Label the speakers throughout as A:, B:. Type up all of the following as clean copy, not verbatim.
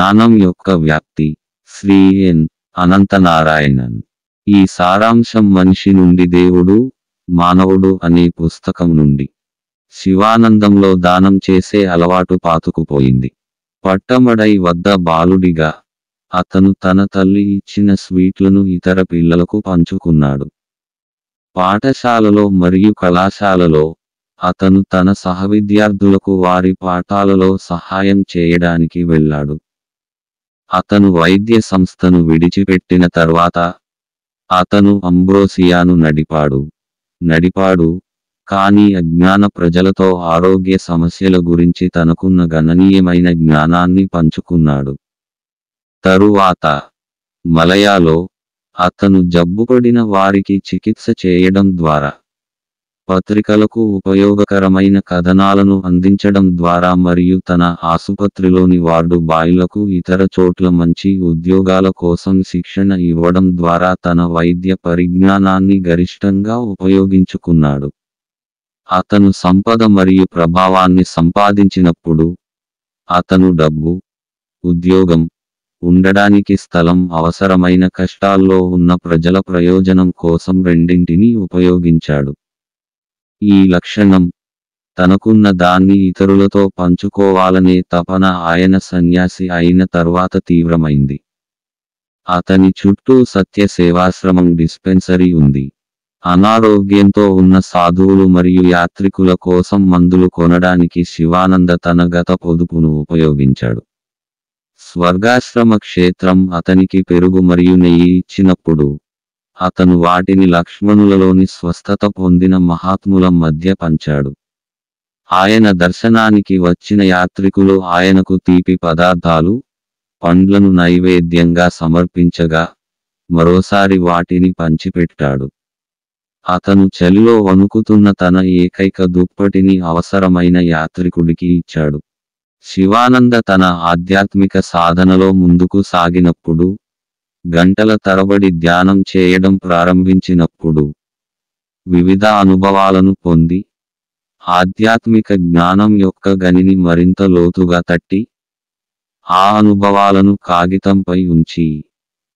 A: జ్ఞానం యొక్క వ్యాప్తి. శ్రీ ఎన్. అనంతనారాయణన్. ఈ సారాంశం మనిషి నుండి దేవుడు, మానవుడు అనే పుస్తకం నుండి. శివానందంలో దానం చేసే అలవాటు పాతుకుపోయింది. పట్టమడై వద్ద బాలుడిగా అతను తన తల్లి ఇచ్చిన స్వీట్లను ఇతర పిల్లలకు పంచుకున్నాడు. పాఠశాలలో మరియు కళాశాలలో అతను తన సహవిద్యార్థులకు వారి పాఠాలలో సహాయం చేయడానికి వెళ్ళాడు. అతను వైద్య సంస్థను విడిచిపెట్టిన తర్వాత అతను అంబ్రోసియాను నడిపాడు కానీ అజ్ఞాన ప్రజలతో ఆరోగ్య సమస్యల గురించి తనకున్న గణనీయమైన జ్ఞానాన్ని పంచుకున్నాడు. తరువాత మలయాలో అతను జబ్బుపడిన వారికి చికిత్స చేయడం ద్వారా, పత్రికలకు ఉపయోగకరమైన కథనాలను అందించడం ద్వారా మరియు తన ఆసుపత్రిలోని వార్డు బాయ్లకు ఇతర చోట్ల మంచి ఉద్యోగాల కోసం శిక్షణ ఇవ్వడం ద్వారా తన వైద్య పరిజ్ఞానాన్ని గరిష్టంగా ఉపయోగించుకున్నాడు. అతను సంపద మరియు ప్రభావాన్ని సంపాదించినప్పుడు అతను డబ్బు, ఉద్యోగం, ఉండడానికి స్థలం అవసరమైన కష్టాల్లో ఉన్న ప్రజల ప్రయోజనం కోసం రెండింటినీ ఉపయోగించాడు. ఈ లక్షణం, తనకున్న దాన్ని ఇతరులతో పంచుకోవాలనే తపన ఆయన సన్యాసి అయిన తర్వాత తీవ్రమైంది. అతని చుట్టూ సత్య సేవాశ్రమం డిస్పెన్సరీ ఉంది. అనారోగ్యంతో ఉన్న సాధువులు మరియు యాత్రికుల కోసం మందులు కొనడానికి శివానంద తన గత పొదుపును ఉపయోగించాడు. స్వర్గాశ్రమ క్షేత్రం అతనికి పెరుగు మరియు నెయ్యి ఇచ్చినప్పుడు అతను వాటిని లక్ష్మణులలోని స్వస్థత పొందిన మహాత్ముల మధ్య పంచాడు. ఆయన దర్శనానికి వచ్చిన యాత్రికులు ఆయనకు తీపి పదార్థాలు, పండ్లను నైవేద్యంగా సమర్పించగా మరోసారి వాటిని పంచిపెట్టాడు. అతను చలిలో వణుకుతున్న తన ఏకైక దుప్పటిని అవసరమైన యాత్రికుడికి ఇచ్చాడు. శివానంద తన ఆధ్యాత్మిక సాధనలో ముందుకు సాగినప్పుడు, గంటల తరబడి ధ్యానం చేయడం ప్రారంభించినప్పుడు, వివిధ అనుభవాలను పొంది, ఆధ్యాత్మిక జ్ఞానం యొక్క గనిని మరింత లోతుగా తట్టి, ఆ అనుభవాలను కాగితంపై ఉంచి,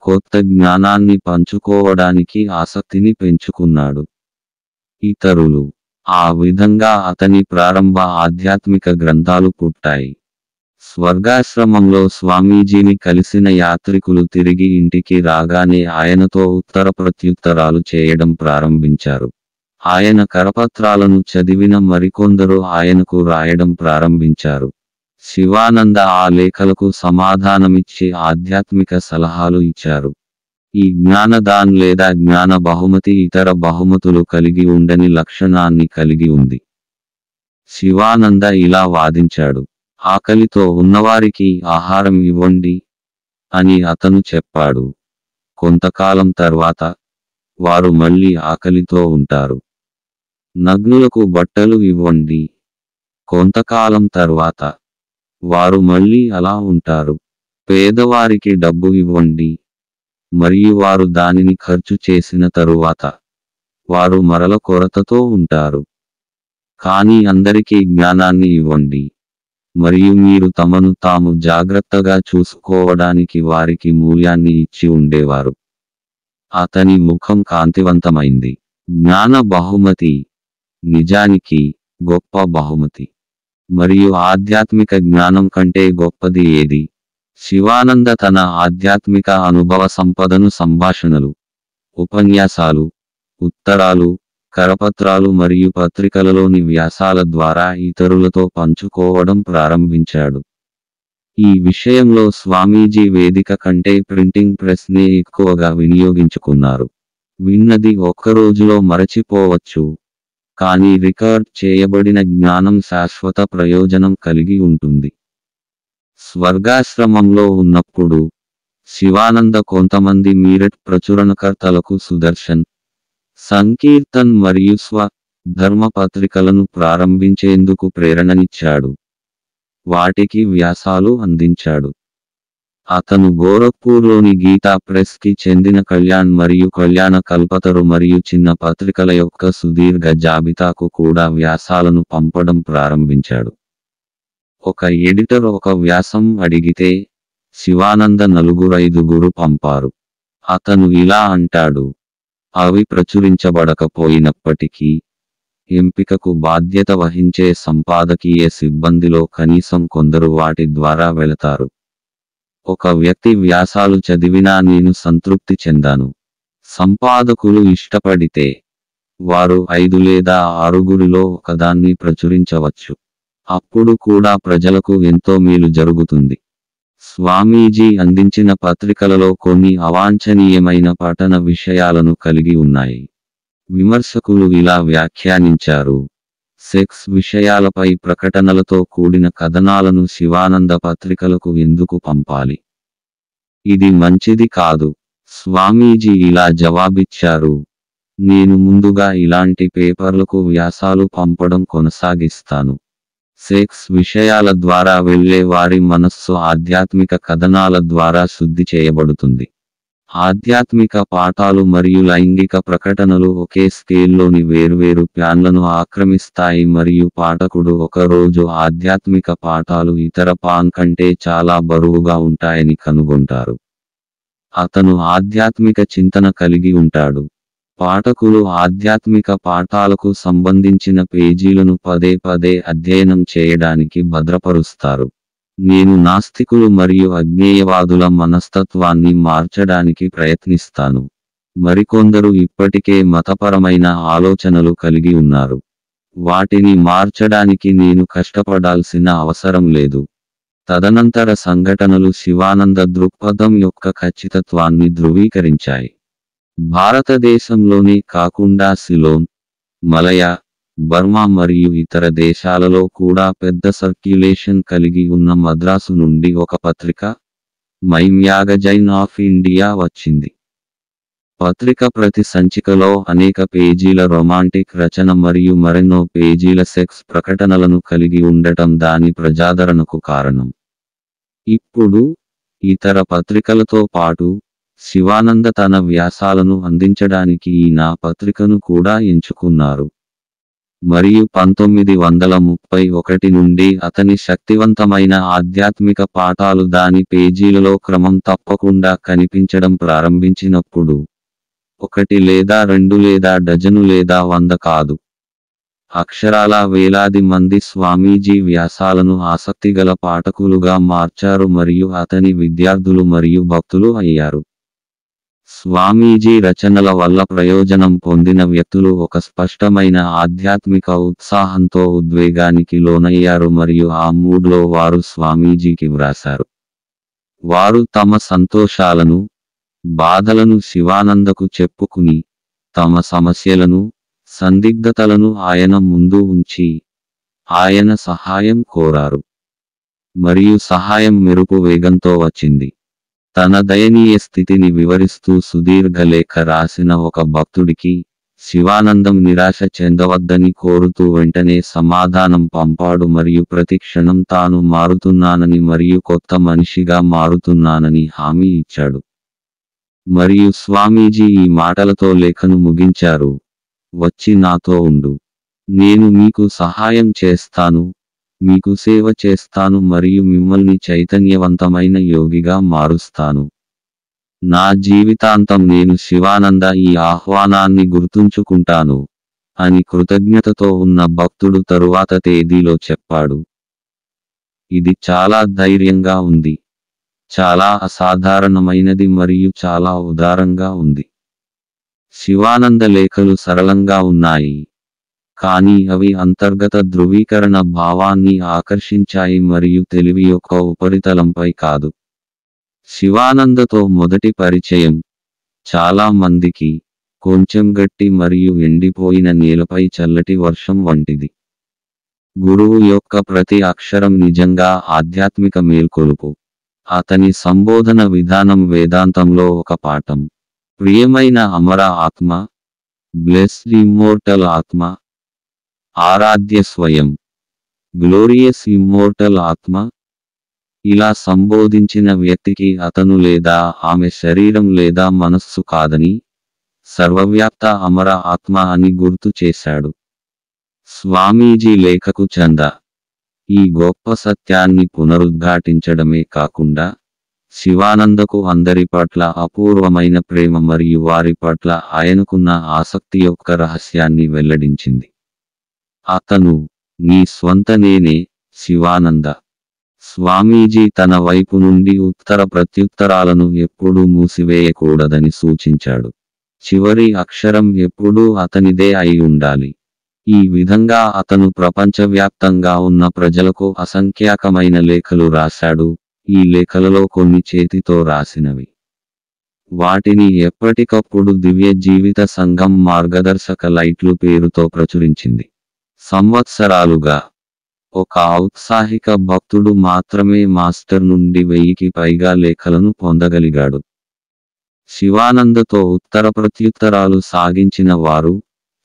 A: కొత్త జ్ఞానాన్ని పంచుకోవడానికి ఆసక్తిని పెంచుకున్నాడు. ఇతరులు. ఆ విధంగా అతని ప్రారంభ ఆధ్యాత్మిక గ్రంథాలు పుట్టాయి. స్వర్గాశ్రమంలో స్వామీజీని కలిసిన యాత్రికులు తిరిగి ఇంటికి రాగానే ఆయనతో ఉత్తర ప్రత్యుత్తరాలు చేయడం ప్రారంభించారు. ఆయన కరపత్రాలను చదివిన మరికొందరు ఆయనకు రాయడం ప్రారంభించారు. శివానంద ఆ లేఖలకు సమాధానమిచ్చి ఆధ్యాత్మిక సలహాలు ఇచ్చారు. ఈ జ్ఞానదాన్ లేదా జ్ఞాన బహుమతి ఇతర బహుమతులు కలిగి ఉండని లక్షణాన్ని కలిగి ఉంది. శివానంద ఇలా వాదించాడు. ఆకలితో ఉన్నవారికి ఆహారం ఇవ్వండి అని అతను చెప్పాడు. కొంతకాలం తర్వాత వారు మళ్ళీ ఆకలితో ఉంటారు. నగ్నులకు బట్టలు ఇవ్వండి. కొంతకాలం తర్వాత వారు మళ్ళీ అలా ఉంటారు. పేదవారికి డబ్బు ఇవ్వండి మరియు వారు దానిని ఖర్చు చేసిన తరువాత వారు మరల కొరతతో ఉంటారు. కానీ అందరికీ జ్ఞానాన్ని ఇవ్వండి మరియు మీరు తమను తాము జాగ్రత్తగా చూసుకోవడానికి వారికి మూల్యాన్ని ఇచ్చి ఉండేవారు. అతని ముఖం కాంతివంతమైంది. జ్ఞాన బహుమతి నిజానికి గొప్ప బహుమతి. మరియు ఆధ్యాత్మిక జ్ఞానం కంటే గొప్పది ఏది? శివానంద తన ఆధ్యాత్మిక అనుభవ సంపదను సంభాషణలు, ఉపన్యాసాలు, ఉత్తరాలు, కరపత్రాలు మరియు పత్రికలలోని వ్యాసాల ద్వారా ఇతరులతో పంచుకోవడం ప్రారంభించాడు. ఈ విషయంలో స్వామీజీ వేదిక కంటే ప్రింటింగ్ ప్రెస్నే ఎక్కువగా వినియోగించుకున్నారు. విన్నది ఒక్కరోజులో మరచిపోవచ్చు, కానీ రికార్డ్ చేయబడిన జ్ఞానం శాశ్వత ప్రయోజనం కలిగి ఉంటుంది. స్వర్గాశ్రమంలో ఉన్నప్పుడు శివానంద కొంతమంది మీరట్ ప్రచురణకర్తలకు సుదర్శన్, సంకీర్తన్ మరియు ధర్మ పత్రికలను ప్రారంభించేందుకు ప్రేరణనిచ్చాడు. వాటికి వ్యాసాలు అందించాడు. అతను గోరఖ్పూర్లోని గీతా ప్రెస్కి చెందిన కళ్యాణ్ మరియు కళ్యాణ కల్పతరు మరియు చిన్న పత్రికల యొక్క సుదీర్ఘ జాబితాకు కూడా వ్యాసాలను పంపడం ప్రారంభించాడు. ఒక ఎడిటర్ ఒక వ్యాసం అడిగితే శివానంద 4-5 పంపారు. అతను ఇలా అంటాడు. అవి ప్రచురించబడకపోయినప్పటికీ ఎంపికకు బాధ్యత వహించే సంపాదకీయ సిబ్బందిలో కనీసం కొందరు వాటి ద్వారా వెళతారు. ఒక వ్యక్తి వ్యాసాలు చదివినా నేను సంతృప్తి చెందాను. సంపాదకులు ఇష్టపడితే వారు 5 లేదా 6 ఒకదాన్ని ప్రచురించవచ్చు. అప్పుడు కూడా ప్రజలకు ఎంతో మేలు జరుగుతుంది. స్వామీజీ అందించిన పత్రికలలో కొన్ని అవాంఛనీయమైన పఠన విషయాలను కలిగి ఉన్నాయి. విమర్శకులు ఇలా వ్యాఖ్యానించారు. సెక్స్ విషయాలపై ప్రకటనలతో కూడిన కథనాలను శివానంద పత్రికలకు ఎందుకు పంపాలి? ఇది మంచిది కాదు. స్వామీజీ ఇలా జవాబిచ్చారు. నేను ముందుగా ఇలాంటి పేపర్లకు వ్యాసాలు పంపడం కొనసాగిస్తాను. సెక్స్ విషయాల ద్వారా వెళ్ళే వారి మనస్సు ఆధ్యాత్మిక కథనాల ద్వారా శుద్ధి చేయబడుతుంది. ఆధ్యాత్మిక పాఠాలు మరియు లైంగిక ప్రకటనలు ఒకే స్కేల్లోని వేర్వేరు ప్యాన్లను ఆక్రమిస్తాయి మరియు పాఠకుడు ఒకరోజు ఆధ్యాత్మిక పాఠాలు ఇతర పాన్ కంటే చాలా బరువుగా ఉంటాయని కనుగొంటారు. అతను ఆధ్యాత్మిక చింతన కలిగి ఉంటాడు. పాఠకులు ఆధ్యాత్మిక పాఠాలకు సంబంధించిన పేజీలను పదే పదే అధ్యయనం చేయడానికి భద్రపరుస్తారు. నేను నాస్తికులు మరియు అజ్ఞేయవాదుల మనస్తత్వాన్ని మార్చడానికి ప్రయత్నిస్తాను. మరికొందరు ఇప్పటికే మతపరమైన ఆలోచనలు కలిగి ఉన్నారు. వాటిని మార్చడానికి నేను కష్టపడాల్సిన అవసరం లేదు. తదనంతర సంఘటనలు శివానంద దృక్పథం యొక్క ఖచ్చితత్వాన్ని ధృవీకరించాయి. భారతదేశంలోనే కాకుండా సిలోన్, మలయ, బర్మా మరియు ఇతర దేశాలలో కూడా పెద్ద సర్క్యులేషన్ కలిగి ఉన్న మద్రాసు నుండి ఒక పత్రిక, మై మ్యాగజైన్ ఆఫ్ ఇండియా వచ్చింది. పత్రిక ప్రతి సంచికలో అనేక పేజీల రొమాంటిక్ రచన మరియు మరెన్నో పేజీల సెక్స్ ప్రకటనలను కలిగి ఉండటం దాని ప్రజాదరణకు కారణం. ఇప్పుడు ఇతర పత్రికలతో పాటు శివానంద తన వ్యాసాలను అందించడానికి ఈ నా పత్రికను కూడా ఎంచుకున్నారు. మరియు 1931 నుండి అతని శక్తివంతమైన ఆధ్యాత్మిక పాఠాలు దాని పేజీలలో క్రమం తప్పకుండా కనిపించడం ప్రారంభించినప్పుడు 1 లేదా 2 లేదా డజను లేదా 100 కాదు, అక్షరాల వేలాది మంది స్వామీజీ వ్యాసాలను ఆసక్తిగల పాఠకులుగా మార్చారు మరియు అతని విద్యార్థులు మరియు భక్తులు అయ్యారు. స్వామీజీ రచనల వల్ల ప్రయోజనం పొందిన వ్యక్తులు ఒక స్పష్టమైన ఆధ్యాత్మిక ఉత్సాహంతో ఉద్వేగానికి లోనయ్యారు మరియు ఆ మూడ్లో వారు స్వామీజీకి వ్రాసారు. వారు తమ సంతోషాలను, బాధలను శివానందకు చెప్పుకుని, తమ సమస్యలను, సందిగ్ధతలను ఆయన ముందు ఉంచి, ఆయన సహాయం కోరారు. మరియు సహాయం మెరుపు వేగంతో వచ్చింది. తన దయనీయ స్థితిని వివరిస్తూ సుదీర్ఘ లేఖ రాసిన ఒక భక్తుడికి శివానందం నిరాశ చెందవద్దని కోరుతూ వెంటనే సమాధానం పంపాడు మరియు ప్రతి క్షణం తాను మారుతున్నానని మరియు కొత్త మనిషిగా మారుతున్నానని హామీ ఇచ్చాడు. మరియు స్వామీజీ ఈ మాటలతో లేఖను ముగించారు. వచ్చి నాతో ఉండు. నేను మీకు సహాయం చేస్తాను, మీకు సేవ చేస్తాను మరియు మిమ్మల్ని చైతన్యవంతమైన యోగిగా మారుస్తాను. నా జీవితాంతం నేను శివానంద ఈ ఆహ్వానాన్ని గుర్తుంచుకుంటాను అని కృతజ్ఞతతో ఉన్న భక్తుడు తరువాత తేదీలో చెప్పాడు. ఇది చాలా ధైర్యంగా ఉంది, చాలా అసాధారణమైనది మరియు చాలా ఉదారంగా ఉంది. శివానంద లేఖలు సరళంగా ఉన్నాయి, కానీ అవి అంతర్గత ధృవీకరణ భావాన్ని ఆకర్షించాయి మరియు తెలివి యొక్క ఉపరితలంపై కాదు. శివానందతో మొదటి పరిచయం చాలా మందికి కొంచెం గట్టి మరియు ఎండిపోయిన నేలపై చల్లటి వర్షం వంటిది. గురువు యొక్క ప్రతి అక్షరం నిజంగా ఆధ్యాత్మిక మేల్కొలుపు. అతని సంబోధన విధానం వేదాంతంలో ఒక పాఠం. ప్రియమైన అమర ఆత్మ, బ్లెస్డ్ ఇమ్మోర్టల్ ఆత్మ, ఆరాధ్య స్వయం, గ్లోరియస్ ఇమ్మోర్టల్ ఆత్మ. ఇలా సంబోధించిన వ్యక్తికి అతను లేదా ఆమె శరీరం లేదా మనస్సు కాదని, సర్వవ్యాప్త అమర ఆత్మ అని గుర్తు చేశాడు. స్వామీజీ లేఖకు చంద ఈ గొప్ప సత్యాన్ని పునరుద్ఘాటించడమే కాకుండా శివానందకు అందరి పట్ల అపూర్వమైన ప్రేమ మరియు వారి పట్ల ఆయనకున్న ఆసక్తి యొక్క రహస్యాన్ని వెల్లడించింది. అతను, నీ స్వంత నేనే, శివానంద. స్వామీజీ తన వైపు నుండి ఉత్తర ప్రత్యుత్తరాలను ఎప్పుడూ మూసివేయకూడదని సూచించాడు. చివరి అక్షరం ఎప్పుడూ అతనిదే అయి ఉండాలి. ఈ విధంగా అతను ప్రపంచవ్యాప్తంగా ఉన్న ప్రజలకు అసంఖ్యాకమైన లేఖలు రాశాడు. ఈ లేఖలలో కొన్ని చేతితో రాసినవి. వాటిని ఎప్పటికప్పుడు దివ్య జీవిత సంఘం మార్గదర్శక లైట్లు పేరుతో ప్రచురించింది. సంవత్సరాలుగా ఒక ఔత్సాహిక భక్తుడు మాత్రమే మాస్టర్ నుండి 1000కి పైగా లేఖలను పొందగలిగాడు. శివానందతో ఉత్తర ప్రత్యుత్తరాలు సాగించిన వారు,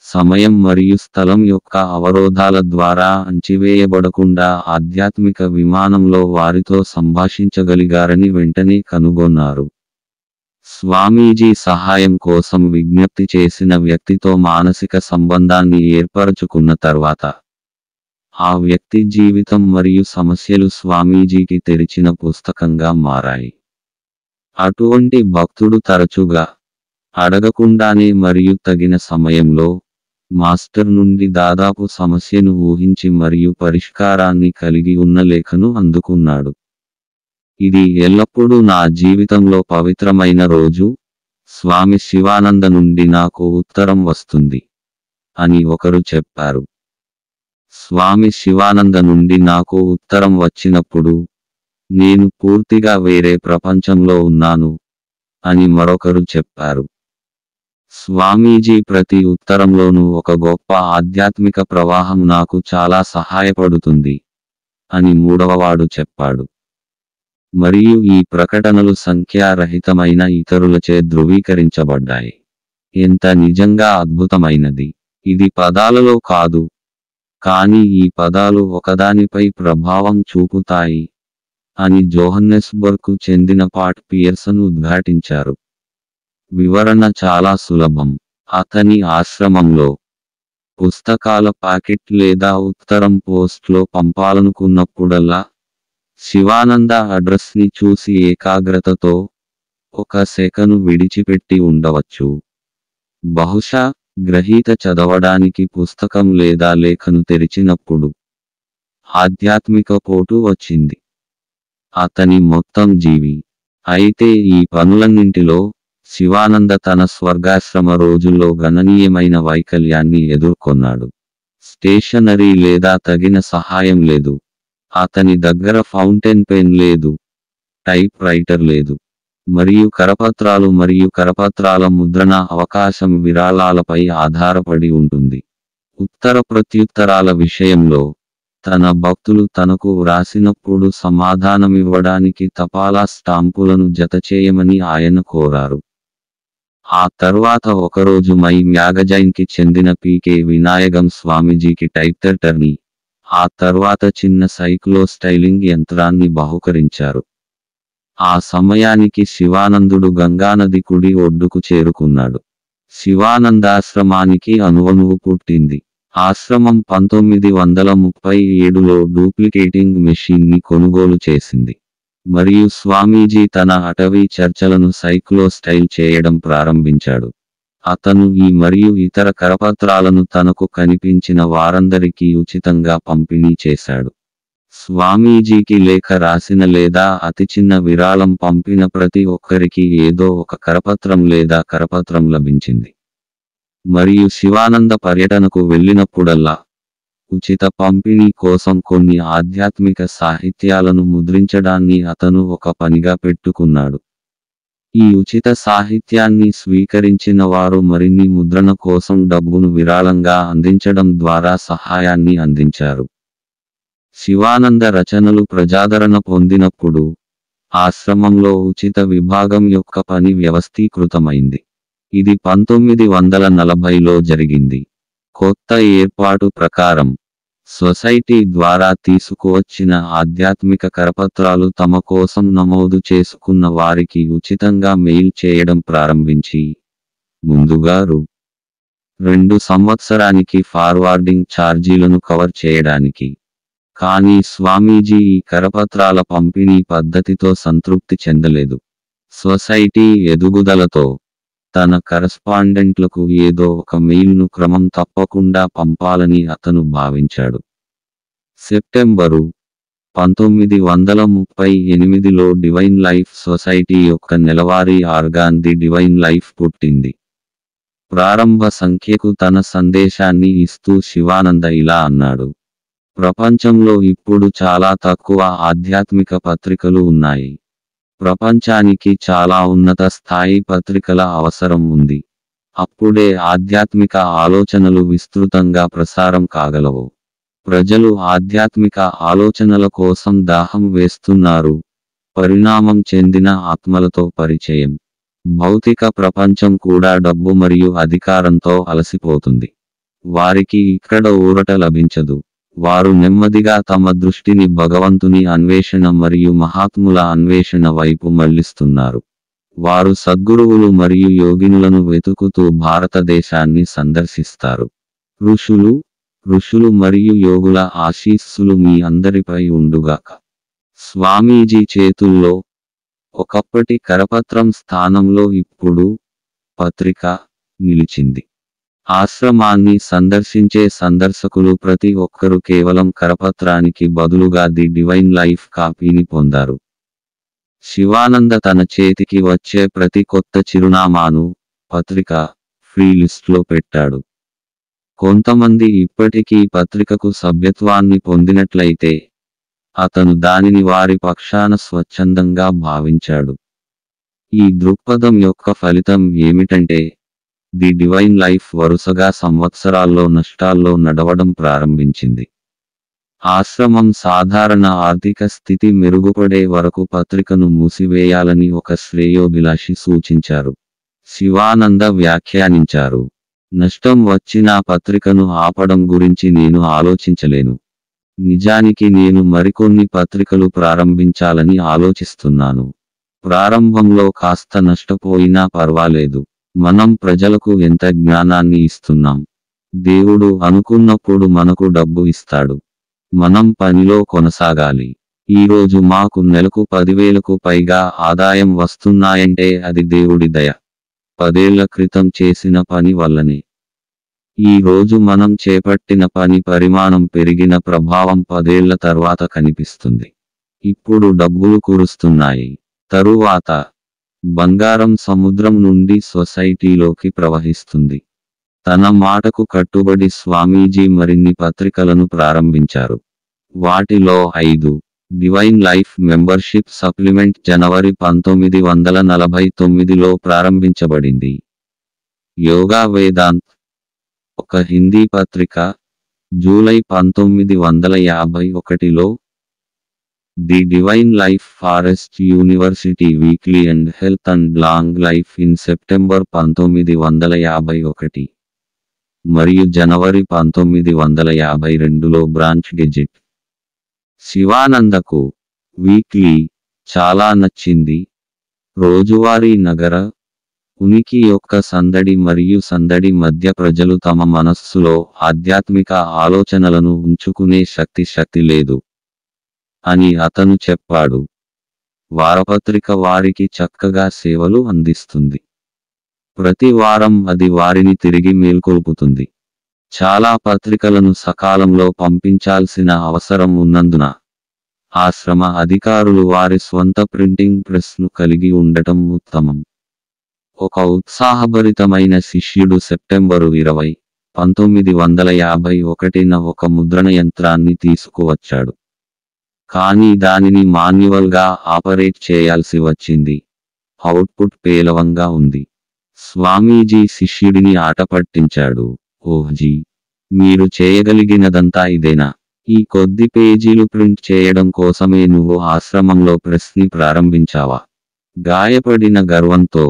A: సమయం మరియు స్థలం యొక్క అవరోధాల ద్వారా అణచివేయబడకుండా ఆధ్యాత్మిక విమానంలో వారితో సంభాషించగలిగారని వెంటనే కనుగొన్నారు. స్వామీజీ సహాయం కోసం విజ్ఞప్తి చేసిన వ్యక్తితో మానసిక సంబంధాన్ని ఏర్పరచుకున్న తర్వాత, ఆ వ్యక్తి జీవితం మరియు సమస్యలు స్వామీజీకి తెరిచిన పుస్తకంగా మారాయి. అటువంటి భక్తుడు తరచుగా, అడగకుండానే మరియు తగిన సమయంలో, మాస్టర్ నుండి దాదాపు సమస్యను ఊహించి మరియు పరిష్కారాన్ని కలిగి ఉన్న లేఖను అందుకున్నాడు. ఇది ఎల్లప్పుడూ నా జీవితంలో పవిత్రమైన రోజు, స్వామి శివానంద నుండి నాకు ఉత్తరం వస్తుంది అని ఒకరు చెప్పారు. స్వామి శివానంద నుండి నాకు ఉత్తరం వచ్చినప్పుడు, నేను పూర్తిగా వేరే ప్రపంచంలో ఉన్నాను అని మరొకరు చెప్పారు. స్వామీజీ ప్రతి ఉత్తరంలోనూ ఒక గొప్ప ఆధ్యాత్మిక ప్రవాహం నాకు చాలా సహాయపడుతుంది అని మూడవవాడు చెప్పాడు. మరియు ఈ ప్రకటనలు సంఖ్యారహితమైన ఇతరులచే ధృవీకరించబడ్డాయి. ఎంత నిజంగా అద్భుతమైనది! ఇది పదాలలో కాదు, కానీ ఈ పదాలు ఒకదానిపై ప్రభావం చూపుతాయి అని జోహన్నెస్బర్గ్కు చెందిన పాట్ పియర్సన్ ఉద్ఘాటించారు. వివరణ చాలా సులభం. అతని ఆశ్రమంలో పుస్తకాల ప్యాకెట్ లేదా ఉత్తరం పోస్ట్లో పంపాలనుకున్నప్పుడల్లా, శివానంద అడ్రస్ని చూసి ఏకాగ్రతతో ఒక సెకను విడిచిపెట్టి ఉండవచ్చు. బహుశా గ్రహీత చదవడానికి పుస్తకం లేదా లేఖను తెరిచినప్పుడు ఆధ్యాత్మిక పోటు వచ్చింది. అతని మొత్తం జీవి. అయితే ఈ పనులన్నింటిలో, శివానంద తన స్వర్గాశ్రమ రోజుల్లో గణనీయమైన వైకల్యాన్ని ఎదుర్కొన్నాడు. స్టేషనరీ లేదా తగిన సహాయం లేదు. అతని దగ్గర ఫౌంటైన్ పెన్ లేదు, టైప్ రైటర్ లేదు, మరియు కరపత్రాల ముద్రణ అవకాశం విరాళాలపై ఆధారపడి ఉంటుంది. ఉత్తర ప్రత్యుత్తరాల విషయంలో, తన భక్తులు తనకు వ్రాసినప్పుడు సమాధానమివ్వడానికి తపాలా స్టాంపులను జతచేయమని ఆయన కోరారు. ఆ తర్వాత ఒకరోజు మై మ్యాగజైన్కి చెందిన పీకే వినాయగం స్వామీజీకి టైప్రైటర్ని, ఆ తర్వాత చిన్న సైక్లోస్టైలింగ్ యంత్రాన్ని బహుకరించారు. ఆ సమయానికి శివానందుడు గంగానది కుడి ఒడ్డుకు చేరుకున్నాడు. శివానందాశ్రమానికి అణువణువు పుట్టింది. ఆశ్రమం 1937లో డూప్లికేటింగ్ మెషీన్ని కొనుగోలు చేసింది, మరియు స్వామీజీ తన అటవీ చర్చలను సైక్లోస్టైల్ చేయడం ప్రారంభించాడు. అతను ఈ మరియు ఇతర కరపత్రాలను తనకు కనిపించిన వారందరికీ ఉచితంగా పంపిణీ చేశాడు. స్వామీజీకి లేఖ రాసిన లేదా అతి చిన్న విరాళం పంపిన ప్రతి ఒక్కరికి ఏదో ఒక కరపత్రం లేదా కరపత్రం లభించింది. మరియు శివానంద పర్యటనకు వెళ్ళినప్పుడల్లా, ఉచిత పంపిణీ కోసం కొన్ని ఆధ్యాత్మిక సాహిత్యాలను ముద్రించడాన్ని అతను ఒక పనిగా పెట్టుకున్నాడు. ఈ ఉచిత సాహిత్యాన్ని స్వీకరించిన వారు మరిన్ని ముద్రణ కోసం డబ్బును విరాళంగా అందించడం ద్వారా సహాయాన్ని అందించారు. శివానంద రచనలు ప్రజాదరణ పొందినప్పుడు, ఆశ్రమంలో ఉచిత విభాగం యొక్క పని వ్యవస్థీకృతమైంది. ఇది 1940లో జరిగింది. కొత్త ఏర్పాటు ప్రకారం, సొసైటీ ద్వారా తీసుకువచ్చిన ఆధ్యాత్మిక కరపత్రాలు తమ కోసం నమోదు చేసుకున్న వారికి ఉచితంగా మెయిల్ చేయడం ప్రారంభించి, ముందుగా రూ. 2 సంవత్సరానికి ఫార్వార్డింగ్ ఛార్జీలను కవర్ చేయడానికి, కానీ స్వామీజీ ఈ కరపత్రాల పంపిణీ పద్ధతితో సంతృప్తి చెందలేదు. సొసైటీ ఎదుగుదలతో తన కరస్పాండెంట్లకు ఏదో ఒక మెయిల్ను క్రమం తప్పకుండా పంపాలని అతను భావించాడు. సెప్టెంబరు 1938లో డివైన్ లైఫ్ సొసైటీ యొక్క నెలవారీ ఆర్గాన్ ది డివైన్ లైఫ్ పుట్టింది. ప్రారంభ సంఖ్యకు తన సందేశాన్ని ఇస్తూ శివానంద ఇలా అన్నాడు: ప్రపంచంలో ఇప్పుడు చాలా తక్కువ ఆధ్యాత్మిక పత్రికలు ఉన్నాయి. ప్రపంచానికి చాలా ఉన్నత స్థాయి పత్రికల అవసరం ఉంది. అప్పుడే ఆధ్యాత్మిక ఆలోచనలు విస్తృతంగా ప్రసారం కాగలవు. ప్రజలు ఆధ్యాత్మిక ఆలోచనల కోసం దాహం వేస్తున్నారు. పరిణామం చెందిన ఆత్మలతో పరిచయం. భౌతిక ప్రపంచం కూడా డబ్బు మరియు అధికారంతో అలసిపోతుంది. వారికి ఇక్కడ ఊరట లభించదు. వారు నెమ్మదిగా తమ దృష్టిని భగవంతుని అన్వేషణ మరియు మహాత్ముల అన్వేషణ వైపు మళ్లిస్తున్నారు. వారు సద్గురువులు మరియు యోగినులను వెతుకుతూ భారతదేశాన్ని సందర్శిస్తారు. ఋషులు మరియు యోగుల ఆశీస్సులు మీ అందరిపై ఉండుగాక. స్వామీజీ చేతుల్లో ఒకప్పటి కరపత్రం స్థానంలో ఇప్పుడు పత్రిక నిలిచింది. ఆశ్రమాన్ని సందర్శించే సందర్శకులు ప్రతి ఒక్కరూ కేవలం కరపత్రానికి బదులుగా ది డివైన్ లైఫ్ కాపీని పొందారు. శివానంద తన చేతికి వచ్చే ప్రతి కొత్త చిరునామాను పత్రిక ఫ్రీ లిస్ట్లో పెట్టాడు. కొంతమంది ఇప్పటికీ పత్రికకు సభ్యత్వాన్ని పొందినట్లయితే అతను దానిని వారి పక్షాన స్వచ్ఛందంగా భావించాడు. ఈ దృక్పథం యొక్క ఫలితం ఏమిటంటే ది డివైన్ లైఫ్ వరుసగా సంవత్సరాల్లో నష్టాల్లో నడవడం ప్రారంభించింది. ఆశ్రమం సాధారణ ఆర్థిక స్థితి మెరుగుపడే వరకు పత్రికను మూసివేయాలని ఒక శ్రేయోభిలాషి సూచించారు. శివానంద వ్యాఖ్యానించారు: నష్టం వచ్చినా పత్రికను ఆపడం గురించి నేను ఆలోచించలేను. నిజానికి నేను మరికొన్ని పత్రికలు ప్రారంభించాలని ఆలోచిస్తున్నాను. ప్రారంభంలో కాస్త నష్టపోయినా పర్వాలేదు. మనం ప్రజలకు ఎంత జ్ఞానాన్ని ఇస్తున్నాం. దేవుడు అనుకున్నప్పుడు మనకు డబ్బు ఇస్తాడు. మనం పనిలో కొనసాగాలి. ఈరోజు మాకు నెలకు 10,000కు పైగా ఆదాయం వస్తున్నాయంటే అది దేవుడి దయ. 10 ఏళ్ల క్రితం చేసిన పని వల్లనే. ఈ రోజు మనం చేపట్టిన పని పరిమాణం పెరిగిన ప్రభావం 10 ఏళ్ల తర్వాత కనిపిస్తుంది. ఇప్పుడు డబ్బులు కురుస్తున్నాయి. తరువాత బంగారం సముద్రం నుండి సొసైటీలోకి ప్రవహిస్తుంది. తన మాటకు కట్టుబడి స్వామీజీ మరిన్ని పత్రికలను ప్రారంభించారు. వాటిలో 5 డివైన్ లైఫ్ మెంబర్షిప్ సప్లిమెంట్ జనవరి 1949లో ప్రారంభించబడింది. యోగా వేదాంత్ ఒక హిందీ పత్రిక జూలై 1951లో, the divine life forest university weekly and health and long life in September 1951 మరియు జనవరి 1952లో బ్రాంచ్ గెజిట్. శివానందకు వీక్లీ చాలా నచ్చింది. రోజువారీ నగర ఉనికి యొక్క సందడి మరియు సందడి మధ్య ప్రజలు తమ మనస్సులో ఆధ్యాత్మిక ఆలోచనలను ఉంచుకునే శక్తి లేదు అని అతను చెప్పాడు. వారపత్రిక వారికి చక్కగా సేవలు అందిస్తుంది. ప్రతి వారం అది వారిని తిరిగి మేల్కొల్పుతుంది. చాలా పత్రికలను సకాలంలో పంపించాల్సిన అవసరం ఉన్నందున ఆశ్రమ అధికారులు వారి స్వంత ప్రింటింగ్ ప్రెస్ను కలిగి ఉండటం ఉత్తమం. ఒక ఉత్సాహభరితమైన శిష్యుడు సెప్టెంబరు 20, 1951న ఒక ముద్రణ యంత్రాన్ని తీసుకువచ్చాడు. కానీ దానిని మాన్యువల్గా ఆపరేట్ చేయాల్సి వచ్చింది. అవుట్పుట్ పేలవంగా ఉంది. స్వామీజీ శిష్యుడిని ఆటపట్టించాడు. ఓహ్జీ, మీరు చేయగలిగినదంతా ఇదేనా? ఈ కొద్ది పేజీలు ప్రింట్ చేయడం కోసమే నువ్వు ఆశ్రమంలో ప్రెస్ని ప్రారంభించావా? గాయపడిన గర్వంతో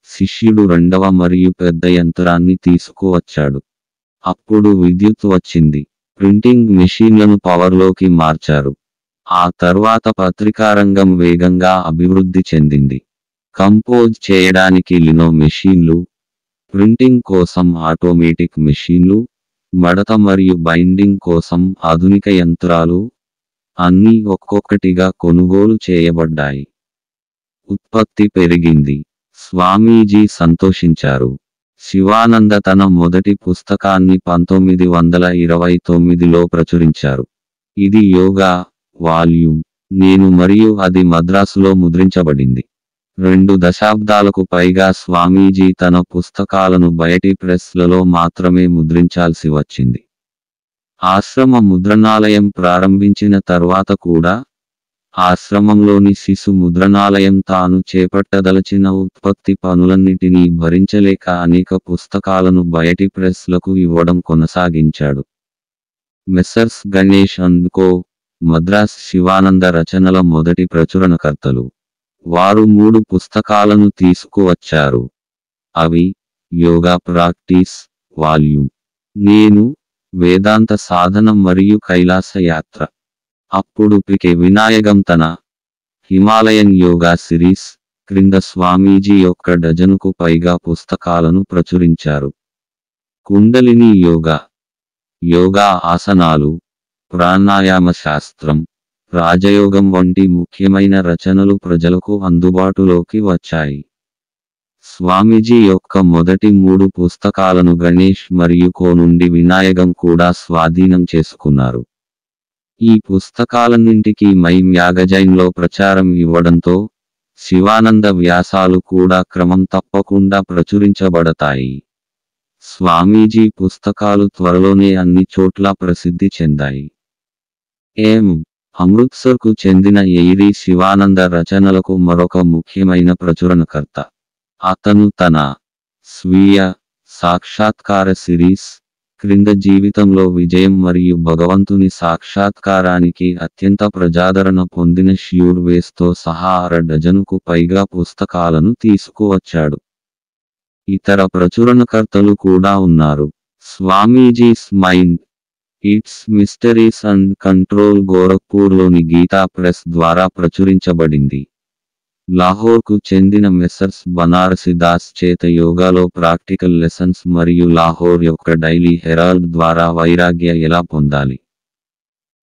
A: శిష్యుడు రెండవ మరియు పెద్ద యంత్రాన్ని తీసుకువచ్చాడు. అప్పుడు విద్యుత్ వచ్చింది. ప్రింటింగ్ మెషీన్లను పవర్లోకి మార్చారు. ఆ తర్వాత పత్రికారంగం వేగంగా అభివృద్ధి చెందింది. కంపోజ్ చేయడానికి లినో మెషీన్లు, ప్రింటింగ్ కోసం ఆటోమేటిక్ మెషీన్లు, మడత మరియు బైండింగ్ కోసం ఆధునిక యంత్రాలు, అన్నీ ఒక్కొక్కటిగా కొనుగోలు చేయబడ్డాయి. ఉత్పత్తి పెరిగింది. స్వామీజీ సంతోషించారు. శివానంద తన మొదటి పుస్తకాన్ని 1929లో ప్రచురించారు. ఇది యోగా వాల్యూమ్ నేను మరియు అది మద్రాసులో ముద్రించబడింది. 2 దశాబ్దాలకు పైగా స్వామీజీ తన పుస్తకాలను బయటి ప్రెస్లలో మాత్రమే ముద్రించాల్సి వచ్చింది. ఆశ్రమ ముద్రణాలయం ప్రారంభించిన తర్వాత కూడా ఆశ్రమంలోని శిశు ముద్రణాలయం తాను చేపట్టదలచిన ఉత్పత్తి పనులన్నిటినీ భరించలేక అనేక పుస్తకాలను బయటి ప్రెస్లకు ఇవ్వడం కొనసాగించాడు. Messrs Ganesh and co, Madras Sivananda రచనల మొదటి ప్రచురణకర్తలు. వారు 3 పుస్తకాలను తీసుకువచ్చారు. అవి యోగా ప్రాక్టీస్ వాల్యూమ్, నేను, వేదాంత సాధన మరియు కైలాస యాత్ర. అప్పుడు పికే వినాయగం తన హిమాలయన్ యోగా సిరీస్ క్రింద స్వామీజీ యొక్క డజనుకు పైగా పుస్తకాలను ప్రచురించారు. కుండలిని యోగా, యోగా ఆసనాలు, ప్రాణాయామ శాస్త్రం, రాజయోగం వంటి ముఖ్యమైన రచనలు ప్రజలకు అందుబాటులోకి వచ్చాయి. స్వామీజీ యొక్క మొదటి 3 పుస్తకాలను గణేష్ మరియు కో నుండి వినాయగం కూడా స్వాధీనం చేసుకున్నారు. ఈ పుస్తకాలన్నింటికీ మై మ్యాగజైన్లో ప్రచారం ఇవ్వడంతో శివానంద వ్యాసాలు కూడా క్రమం తప్పకుండా ప్రచురించబడతాయి. స్వామీజీ పుస్తకాలు త్వరలోనే అన్ని చోట్ల ప్రసిద్ధి చెందాయి. అమృత్సర్కు చెందిన ఎయిరీ శివానంద రచనలకు మరొక ముఖ్యమైన ప్రచురణకర్త. అతను తన స్వీయ సాక్షాత్కార సిరీస్ క్రింద జీవితంలో విజయం మరియు భగవంతుని సాక్షాత్కారానికి అత్యంత ప్రజాదరణ పొందిన ష్యూర్ వేస్తో సహా 6 డజనుకు పైగా పుస్తకాలను తీసుకువచ్చాడు. ఇతర ప్రచురణకర్తలు కూడా ఉన్నారు. Swamiji's mind, its mysteries and control గోరఖ్పూర్లోని గీతా ప్రెస్ ద్వారా ప్రచురించబడింది. లాహోర్కు చెందిన మెస్సర్స్ బనారసిదాస్ చేత యోగాలో ప్రాక్టికల్ లెసన్స్ మరియు లాహోర్ యొక్క డైలీ హెరాల్డ్ ద్వారా వైరాగ్య ఎలా పొందాలి.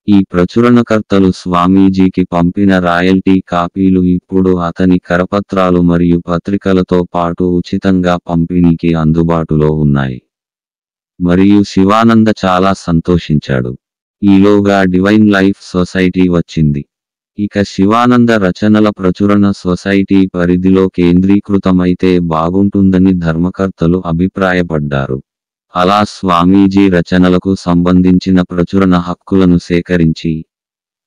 A: ఈ ప్రచురణకర్తలు స్వామీజీకి పంపిన రాయల్టీ కాపీలు ఇప్పుడు అతని కరపత్రాలు మరియు పత్రికలతో పాటు ఉచితంగా పంపిణీకి అందుబాటులో ఉన్నాయి. మరియు శివానంద చాలా సంతోషించాడు. ఈలోగా డివైన్ లైఫ్ సొసైటీ వచ్చింది. ఇక శివానంద రచనల ప్రచురణ సొసైటీ పరిధిలో కేంద్రీకృతమైతే బాగుంటుందని ధర్మకర్తలు అభిప్రాయపడ్డారు. అలా స్వామీజీ రచనలకు సంబంధించిన ప్రచురణ హక్కులను సేకరించి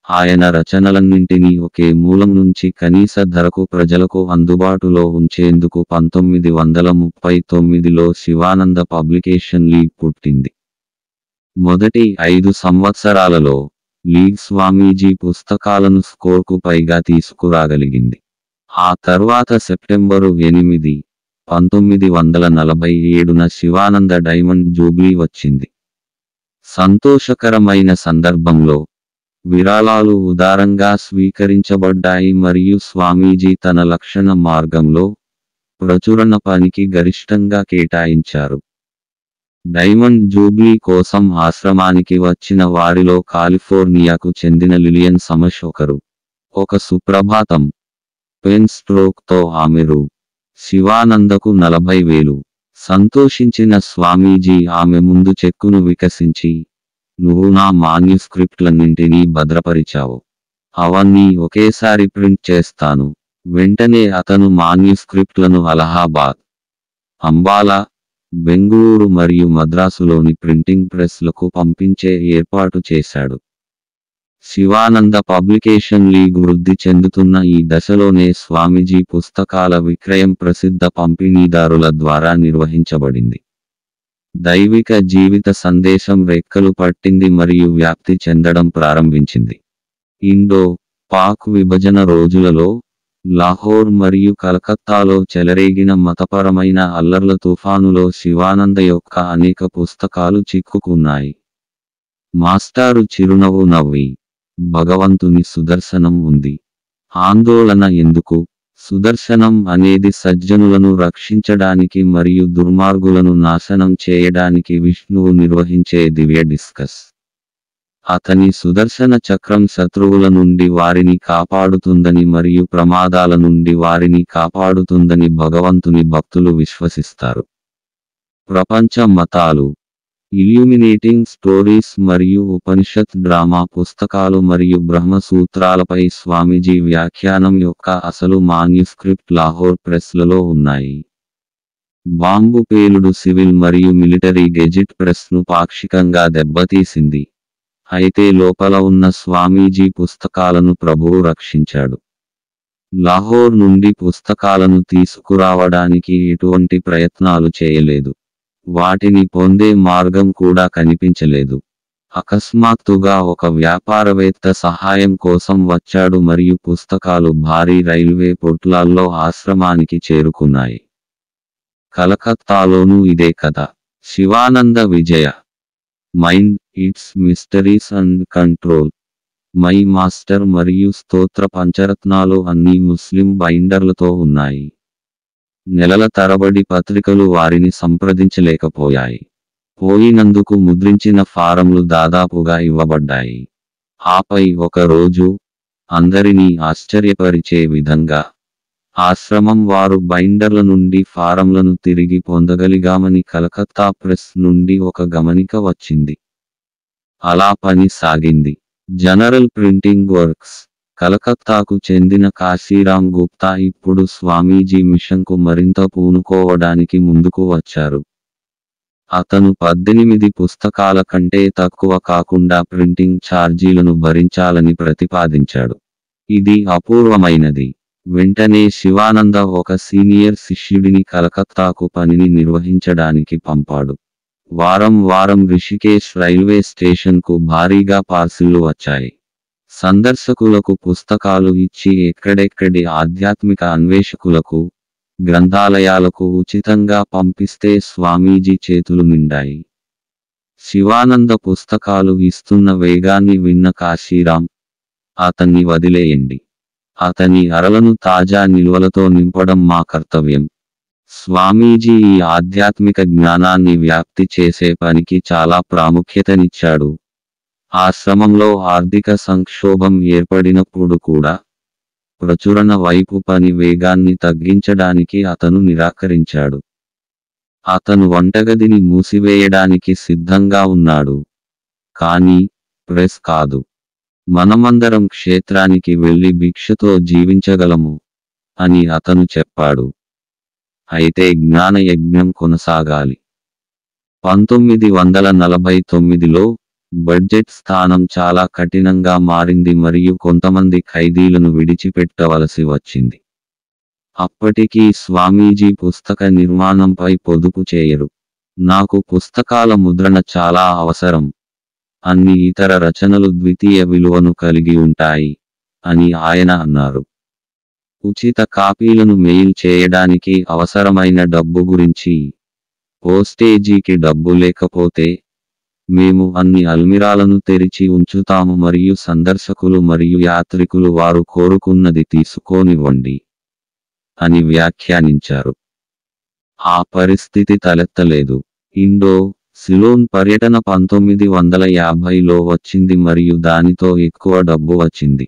A: ఆయన రచనలన్నింటినీ ఒకే మూలం నుంచి కనీస ధరకు ప్రజలకు అందుబాటులో ఉంచేందుకు 1939లో శివానంద పబ్లికేషన్ లీగ్ పుట్టింది. మొదటి 5 సంవత్సరాలలో లీగ్ స్వామీజీ పుస్తకాలను స్కోర్కు పైగా తీసుకురాగలిగింది. ఆ తర్వాత సెప్టెంబరు 8, 1947న శివానంద డైమండ్ జూబ్లీ వచ్చింది. సంతోషకరమైన సందర్భంలో విరాళాలు ఉదారంగా స్వీకరించబడ్డాయి మరియు స్వామీజీ తన లక్షణ మార్గంలో ప్రచురణ పనికి గరిష్టంగా కేటాయించారు. డైమండ్ జూబ్లీ కోసం ఆశ్రమానికి వచ్చిన వారిలో కాలిఫోర్నియాకు చెందిన లిలియన్ సమష్ ఒకరు. ఒక సుప్రభాతం పెన్ స్ట్రోక్తో ఆమె శివానందకు 40,000 సంతోషించిన స్వామీజీ ఆమె ముందు చెక్కును వికసించి, నువ్వు నా మాన్యుస్క్రిప్ట్లన్నింటినీ భద్రపరిచావు. అవన్నీ ఒకేసారి ప్రింట్ చేస్తాను. వెంటనే అతను మాన్యుస్క్రిప్ట్లను అలహాబాద్, అంబాలా, బెంగుళూరు మరియు మద్రాసులోని ప్రింటింగ్ ప్రెస్లకు పంపించే ఏర్పాటు చేశాడు. శివానంద పబ్లికేషన్ లీగ్ వృద్ధి చెందుతున్న ఈ దశలోనే స్వామీజీ పుస్తకాల విక్రయం ప్రసిద్ధ పంపిణీదారుల ద్వారా నిర్వహించబడింది. దైవిక జీవిత సందేశం రెక్కలు పట్టింది మరియు వ్యాప్తి చెందడం ప్రారంభించింది. ఇండో-పాక్ విభజన రోజులలో లాహోర్ మరియు కలకత్తాలో చెలరేగిన మతపరమైన అల్లర్ల తుఫానులో శివానంద యొక్క అనేక పుస్తకాలు చిక్కుకున్నాయి. మాస్టారు చిరునవ్వు నవ్వి, భగవంతుని సుదర్శనం ఉంది. ఆందోళన ఎందుకు? సుదర్శనం అనేది సజ్జనులను రక్షించడానికి మరియు దుర్మార్గులను నాశనం చేయడానికి విష్ణువు నిర్వహించే దివ్య డిస్కస్. అతని సుదర్శన చక్రం శత్రువుల నుండి వారిని కాపాడుతుందని మరియు ప్రమాదాల నుండి వారిని కాపాడుతుందని భగవంతుని భక్తులు విశ్వసిస్తారు. ప్రపంచ మతాలు, ఇల్యూమినేటింగ్ స్టోరీస్ మరియు ఉపనిషత్ డ్రామా పుస్తకాలు మరియు బ్రహ్మసూత్రాలపై స్వామీజీ వ్యాఖ్యానం యొక్క అసలు మాన్యుస్క్రిప్ట్ లాహోర్ ప్రెస్లలో ఉన్నాయి. బాంబు పేలుడు సివిల్ మరియు మిలిటరీ గెజిట్ ప్రెస్ను పాక్షికంగా దెబ్బతీసింది. అయితే లోపల ఉన్న స్వామీజీ పుస్తకాలను ప్రభువు రక్షించాడు. లాహోర్ నుండి పుస్తకాలను తీసుకురావడానికి ఎటువంటి ప్రయత్నాలు చేయలేదు. వాటిని పొందే మార్గం కూడా కనిపించలేదు. అకస్మాత్తుగా ఒక వ్యాపారవేత్త సహాయం కోసం వచ్చాడు మరియు పుస్తకాలు భారీ రైల్వే పొట్లాల్లో ఆశ్రమానికి చేరుకున్నాయి. కలకత్తాలోనూ ఇదే కథ. Sivananda Vijaya, mind, its mysteries and control, my master మరియు స్తోత్ర పంచరత్నాలు అన్నీ ముస్లిం బైండర్లతో ఉన్నాయి. నెలల తరబడి పత్రికలు వారిని సంప్రదించలేకపోయాయి. పోయినందుకు ముద్రించిన ఫారంలు దాదాపుగా ఇవ్వబడ్డాయి. ఆపై ఒక రోజు, అందరినీ ఆశ్చర్యపరిచే విధంగా, ఆశ్రమం వారు బైండర్ల నుండి ఫారంలను తిరిగి పొందగలిగామని కలకత్తా ప్రెస్ నుండి ఒక గమనిక వచ్చింది. అలా పని సాగింది. జనరల్ ప్రింటింగ్ వర్క్స్, కలకత్తాకు చెందిన కాశీరాం గుప్తా ఇప్పుడు స్వామీజీ మిషన్కు మరింత పూనుకోవడానికి ముందుకు వచ్చారు. అతను 18 పుస్తకాల కంటే తక్కువ కాకుండా ప్రింటింగ్ ఛార్జీలను భరించాలని ప్రతిపాదించాడు. ఇది అపూర్వమైనది. వెంటనే శివానంద ఒక సీనియర్ శిష్యుడిని కలకత్తాకు పనిని నిర్వహించడానికి పంపాడు. వారం వారం రిషికేశ్ రైల్వే స్టేషన్కు భారీగా పార్సిళ్లు వచ్చాయి. సందర్శకులకు పుస్తకాలు ఇచ్చి ఎక్కడెక్కడి ఆధ్యాత్మిక అన్వేషకులకు, గ్రంథాలయాలకు ఉచితంగా పంపిస్తే స్వామీజీ చేతులు నిండాయి. శివానంద పుస్తకాలు ఇస్తున్న వేగాన్ని విన్న కాశీరాం, అతన్ని వదిలేయండి. అతని అరలను తాజా నిల్వలతో నింపడం మా కర్తవ్యం. స్వామీజీ ఈ ఆధ్యాత్మిక జ్ఞానాన్ని వ్యాప్తి చేసే పనికి చాలా ప్రాముఖ్యతనిచ్చాడు. ఆశ్రమంలో ఆర్థిక సంక్షోభం ఏర్పడినప్పుడు కూడా ప్రచురణ వైపు పని వేగాన్ని తగ్గించడానికి అతను నిరాకరించాడు. అతను వంటగదిని మూసివేయడానికి సిద్ధంగా ఉన్నాడు. కానీ ప్రెస్ కాదు. మనమందరం క్షేత్రానికి వెళ్లి భిక్షతో జీవించగలము అని అతను చెప్పాడు. అయితే జ్ఞానయజ్ఞం కొనసాగాలి. 1949లో బడ్జెట్ స్థానం చాలా కఠినంగా మారింది మరియు కొంతమంది ఖైదీలను విడిచిపెట్టవలసి వచ్చింది. అప్పటికీ స్వామీజీ పుస్తక నిర్మాణంపై పొదుపు చేయరు. నాకు పుస్తకాల ముద్రణ చాలా అవసరం. అన్ని ఇతర రచనలు ద్వితీయ విలువను కలిగి ఉంటాయి అని ఆయన అన్నారు. ఉచిత కాపీలను మెయిల్ చేయడానికి అవసరమైన డబ్బు గురించి, పోస్టేజీకి డబ్బు లేకపోతే మేము అన్ని అల్మిరాలను తెరిచి ఉంచుతాము మరియు సందర్శకులు మరియు యాత్రికులు వారు కోరుకున్నది తీసుకోనివ్వండి అని వ్యాఖ్యానించారు. ఆ పరిస్థితి తలెత్తలేదు. సిలోన్ పర్యటన 1950లో వచ్చింది మరియు దానితో ఎక్కువ డబ్బు వచ్చింది.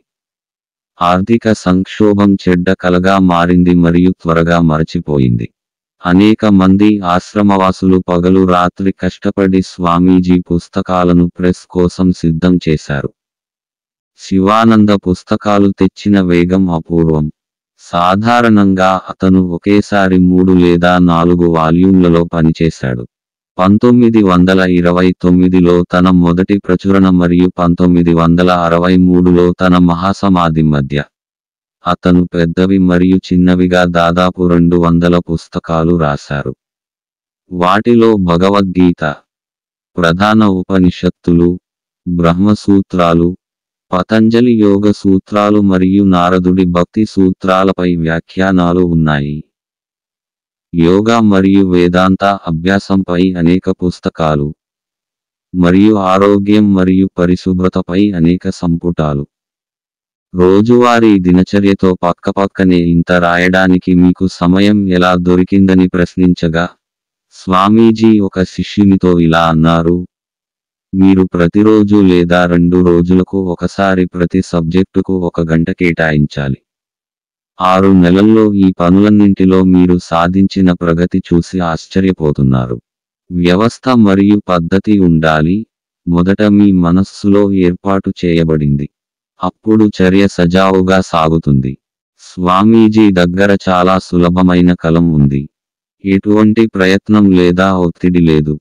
A: ఆర్థిక సంక్షోభం చెడ్డ కలగా మారింది మరియు త్వరగా మరచిపోయింది. అనేక మంది ఆశ్రమవాసులు పగలు రాత్రి కష్టపడి స్వామీజీ పుస్తకాలను ప్రెస్ కోసం సిద్ధం చేశారు. శివానంద పుస్తకాలు తెచ్చిన వేగం అపూర్వం. సాధారణంగా అతను ఒకేసారి 3 లేదా 4 వాల్యూమ్లలో పనిచేశాడు. 1929లో తన మొదటి ప్రచురణ మరియు 1963లో తన మహాసమాధి మధ్య అతను పెద్దవి మరియు చిన్నవిగా దాదాపు 200 పుస్తకాలు రాశారు. వాటిలో భగవద్గీత, ప్రధాన ఉపనిషత్తులు, బ్రహ్మసూత్రాలు, పతంజలి యోగ సూత్రాలు మరియు నారదుడి భక్తి సూత్రాలపై వ్యాఖ్యానాలు ఉన్నాయి. యోగా మరియు వేదాంత అభ్యాసంపై అనేక పుస్తకాలు, మరియు ఆరోగ్యం మరియు పరిశుభ్రతపై అనేక సంపుటాలు. రోజువారీ దినచర్యతో పక్కపక్కనే ఇంత రాయడానికి మీకు సమయం ఎలా దొరికిందని ప్రశ్నించగా, స్వామీజీ ఒక శిష్యునితో ఇలా అన్నారు: మీరు ప్రతిరోజు లేదా 2 రోజులకు ఒకసారి ప్రతి సబ్జెక్టుకు 1 గంట కేటాయించాలి. 6 నెలల్లో ఈ పనులన్నింటిలో మీరు సాధించిన ప్రగతి చూసి ఆశ్చర్యపోతున్నారు. వ్యవస్థ మరియు పద్ధతి ఉండాలి. మొదట మీ మనస్సులో ఏర్పాటు చేయబడింది. అప్పుడు చర్య సజావుగా సాగుతుంది. స్వామీజీ దగ్గర చాలా సులభమైన కలం ఉంది. ఎటువంటి ప్రయత్నం లేదా ఒత్తిడి లేదు.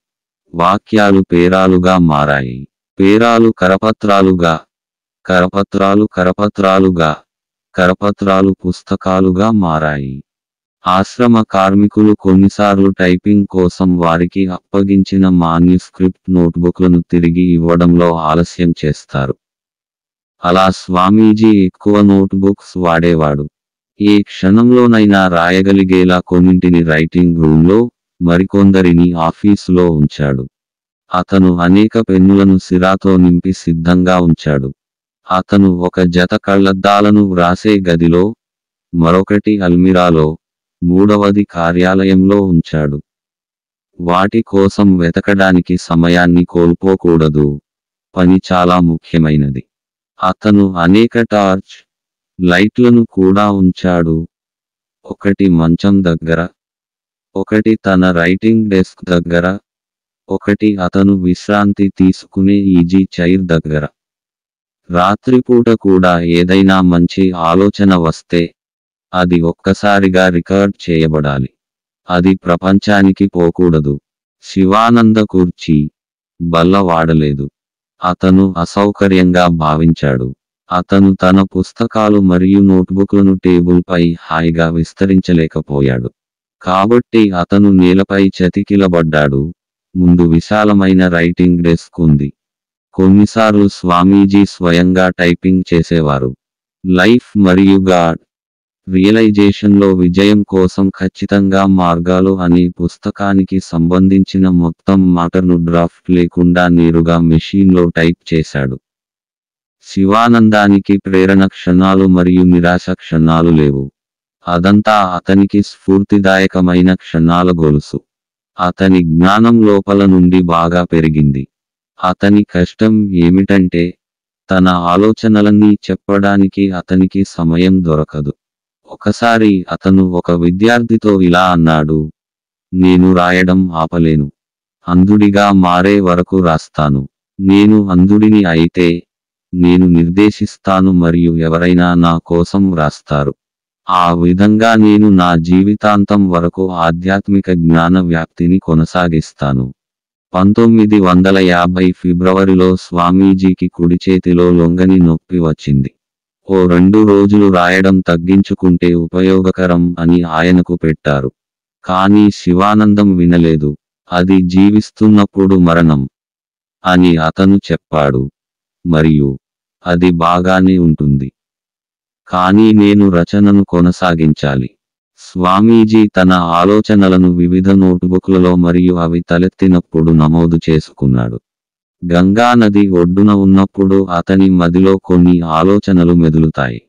A: వాక్యాలు పేరాలుగా మారాయి. పేరాలు కరపత్రాలుగా, కరపత్రాలు కరపత్రాలుగా, కరపత్రాలు పుస్తకాలుగా మారాయి. ఆశ్రమ కార్మికులు కొన్నిసార్లు టైపింగ్ కోసం వారికి అప్పగించిన మాన్యుస్క్రిప్ట్ నోట్బుక్లను తిరిగి ఇవ్వడంలో ఆలస్యం చేస్తారు. అలా స్వామీజీ ఎక్కువ నోట్బుక్స్ వాడేవాడు. ఏ క్షణంలోనైనా రాయగలిగేలా కొన్నింటిని రైటింగ్ రూమ్లో, మరికొందరిని ఆఫీసులో ఉంచాడు. అతను అనేక పెన్నులను సిరాతో నింపి సిద్ధంగా ఉంచాడు. అతను ఒక జత కళ్లద్దాలను వ్రాసే గదిలో, మరొకటి అల్మిరాలో, మూడవది కార్యాలయంలో ఉంచాడు. వాటి కోసం వెతకడానికి సమయాన్ని కోల్పోకూడదు. పని చాలా ముఖ్యమైనది. అతను అనేక టార్చ్ లైట్లను కూడా ఉంచాడు. ఒకటి మంచం దగ్గర, ఒకటి తన రైటింగ్ డెస్క్ దగ్గర, ఒకటి అతను విశ్రాంతి తీసుకునే ఈజీ చైర్ దగ్గర. రాత్రిపూట కూడా ఏదైనా మంచి ఆలోచన వస్తే అది ఒక్కసారిగా రికార్డ్ చేయబడాలి. అది ప్రపంచానికి పోకూడదు. శివానంద కుర్చీ, బల్ల వాడలేదు. అతను అసౌకర్యంగా భావించాడు. అతను తన పుస్తకాలు మరియు నోట్బుక్లను టేబుల్పై హాయిగా విస్తరించలేకపోయాడు. కాబట్టి అతను నేలపై చతికిలబడ్డాడు. ముందు విశాలమైన రైటింగ్ డెస్క్ ఉంది. కొన్నిసార్లు స్వామీజీ స్వయంగా టైపింగ్ చేసేవారు. లైఫ్ మరియు గాడ్ రియలైజేషన్లో విజయం కోసం ఖచ్చితంగా మార్గాలు అనే పుస్తకానికి సంబంధించిన మొత్తం మాటను డ్రాఫ్ట్ లేకుండా నేరుగా మెషీన్లో టైప్ చేశాడు. శివానందానికి ప్రేరణ క్షణాలు మరియు నిరాశ క్షణాలు లేవు. అదంతా అతనికి స్ఫూర్తిదాయకమైన క్షణాల గొలుసు. అతని జ్ఞానం లోపల నుండి బాగా పెరిగింది. అతని కష్టం ఏమిటంటే, తన ఆలోచనలన్నీ చెప్పడానికి అతనికి సమయం దొరకదు. ఒకసారి అతను ఒక విద్యార్థితో ఇలా అన్నాడు: నేను రాయడం ఆపలేను. అంధుడిగా మారే వరకు రాస్తాను. నేను అంధుడిని అయితే, నేను నిర్దేశిస్తాను మరియు ఎవరైనా నా కోసం వ్రాస్తారు. ఆ విధంగా నేను నా జీవితాంతం వరకు ఆధ్యాత్మిక జ్ఞాన వ్యాప్తిని కొనసాగిస్తాను. 1950 ఫిబ్రవరిలో స్వామీజీకి కుడి చేతిలో లొంగని నొప్పి వచ్చింది. ఓ 2 రోజులు రాయడం తగ్గించుకుంటే ఉపయోగకరం అని ఆయనకు పెట్టారు. కానీ శివానందం వినలేదు. అది జీవిస్తున్నప్పుడు మరణం అని అతను చెప్పాడు. మరియు అది బాగానే ఉంటుంది. కానీ నేను రచనను కొనసాగించాలి. స్వామీజీ తన ఆలోచనలను వివిధ నోట్బుక్లలో మరియు అవి తలెత్తినప్పుడు నమోదు చేసుకున్నాడు. గంగా నది ఒడ్డున ఉన్నప్పుడు అతని మదిలో కొన్ని ఆలోచనలు మెదులుతాయి.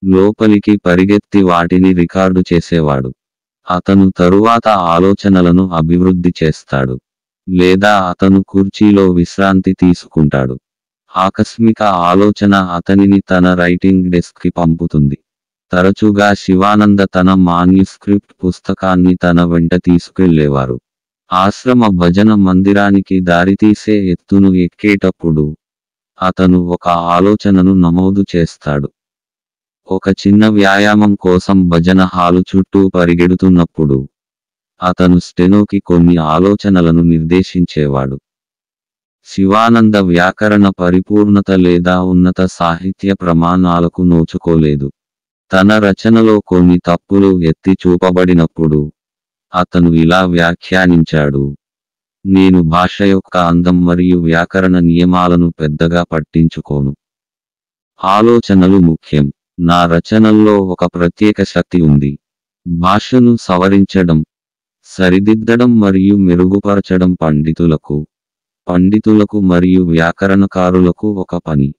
A: లోపలికి పరిగెత్తి వాటిని రికార్డు చేసేవాడు. అతను తరువాత ఆలోచనలను అభివృద్ధి చేస్తాడు. లేదా అతను కుర్చీలో విశ్రాంతి తీసుకుంటాడు. ఆకస్మిక ఆలోచన అతనిని తన రైటింగ్ డెస్క్కి పంపుతుంది. తరచుగా శివానంద తన మాన్యుస్క్రిప్ట్ పుస్తకాన్ని తన వెంట తీసుకెళ్లేవారు. ఆశ్రమ భజన మందిరానికి దారితీసే ఎత్తును ఎక్కేటప్పుడు అతను ఒక ఆలోచనను నమోదు చేస్తాడు. ఒక చిన్న వ్యాయామం కోసం భజన హాలు చుట్టూ పరిగెడుతున్నప్పుడు అతను స్టెనోకి కొన్ని ఆలోచనలను నిర్దేశించేవాడు. శివానంద వ్యాకరణ పరిపూర్ణత లేదా ఉన్నత సాహిత్య ప్రమాణాలకు నోచుకోలేదు. తన రచనలో కొన్ని తప్పులు ఎత్తి చూపబడినప్పుడు అతను ఇలా వ్యాఖ్యానించాడు: నేను భాష యొక్క అందం మరియు వ్యాకరణ నియమాలను పెద్దగా పట్టించుకోను. ఆలోచనలు ముఖ్యం. నా రచనల్లో ఒక ప్రత్యేక శక్తి ఉంది. భాషను సవరించడం, సరిదిద్దడం మరియు మెరుగుపరచడం పండితులకు మరియు వ్యాకరణకారులకు ఒక పని.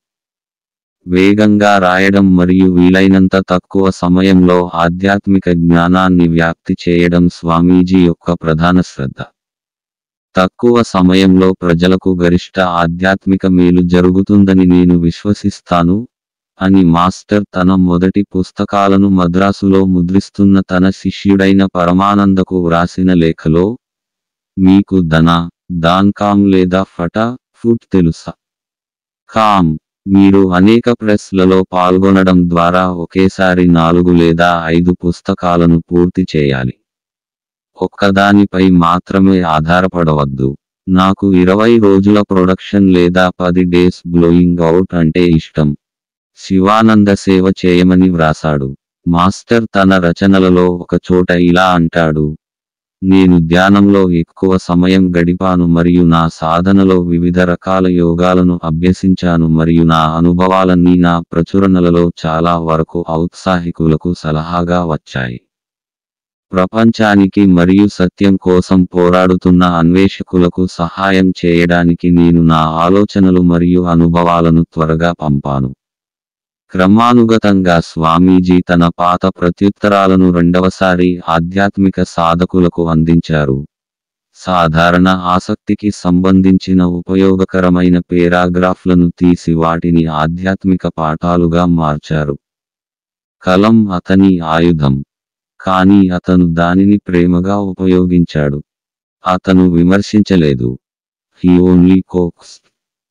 A: వేగంగా రాయడం మరియు వీలైనంత తక్కువ సమయంలో ఆధ్యాత్మిక జ్ఞానాన్ని వ్యాప్తి చేయడం స్వామీజీ యొక్క ప్రధాన శ్రద్ధ. తక్కువ సమయంలో ప్రజలకు గరిష్ట ఆధ్యాత్మిక మేలు జరుగుతుందని నేను విశ్వసిస్తాను అని మాస్టర్ తన మొదటి పుస్తకాలను మద్రాసులో ముద్రిస్తున్న తన శిష్యుడైన పరమానందకు వ్రాసిన లేఖలో, మీకు డాన్.కామ్ లేదా ఫుట్ తెలుసా? కామ్. మీరు అనేక ప్రెస్లలో పాల్గొనడం ద్వారా ఒకేసారి 4 లేదా 5 పుస్తకాలను పూర్తి చేయాలి. ఒక్కదానిపై మాత్రమే ఆధారపడవద్దు. నాకు 20 రోజుల ప్రొడక్షన్ లేదా 10 డేస్ బ్లోయింగ్ అవుట్ అంటే ఇష్టం. శివానంద సేవ చేయమని వ్రాసాడు. మాస్టర్ తన రచనలలో ఒక చోట ఇలా అంటాడు, నేను ధ్యానంలో ఎక్కువ సమయం గడిపాను మరియు నా సాధనలో వివిధ రకాల యోగాలను అభ్యసించాను మరియు నా అనుభవాలన్నీ నా ప్రచురణలలో చాలా వరకు ఔత్సాహికులకు సలహాగా వచ్చాయి. ప్రపంచానికి మరియు సత్యం కోసం పోరాడుతున్న అన్వేషకులకు సహాయం చేయడానికి నేను నా ఆలోచనలు మరియు అనుభవాలను త్వరగా పంపాను. క్రమానుగతంగా స్వామీజీ తన పాత ప్రత్యుత్తరాలను రెండవసారి ఆధ్యాత్మిక సాధకులకు అందించారు. సాధారణ ఆసక్తికి సంబంధించిన ఉపయోగకరమైన పేరాగ్రాఫ్లను తీసి వాటిని ఆధ్యాత్మిక పాఠాలుగా మార్చారు. కలం అతని ఆయుధం, కానీ అతను దానిని ప్రేమగా ఉపయోగించాడు. అతను విమర్శించలేదు. He only cokes.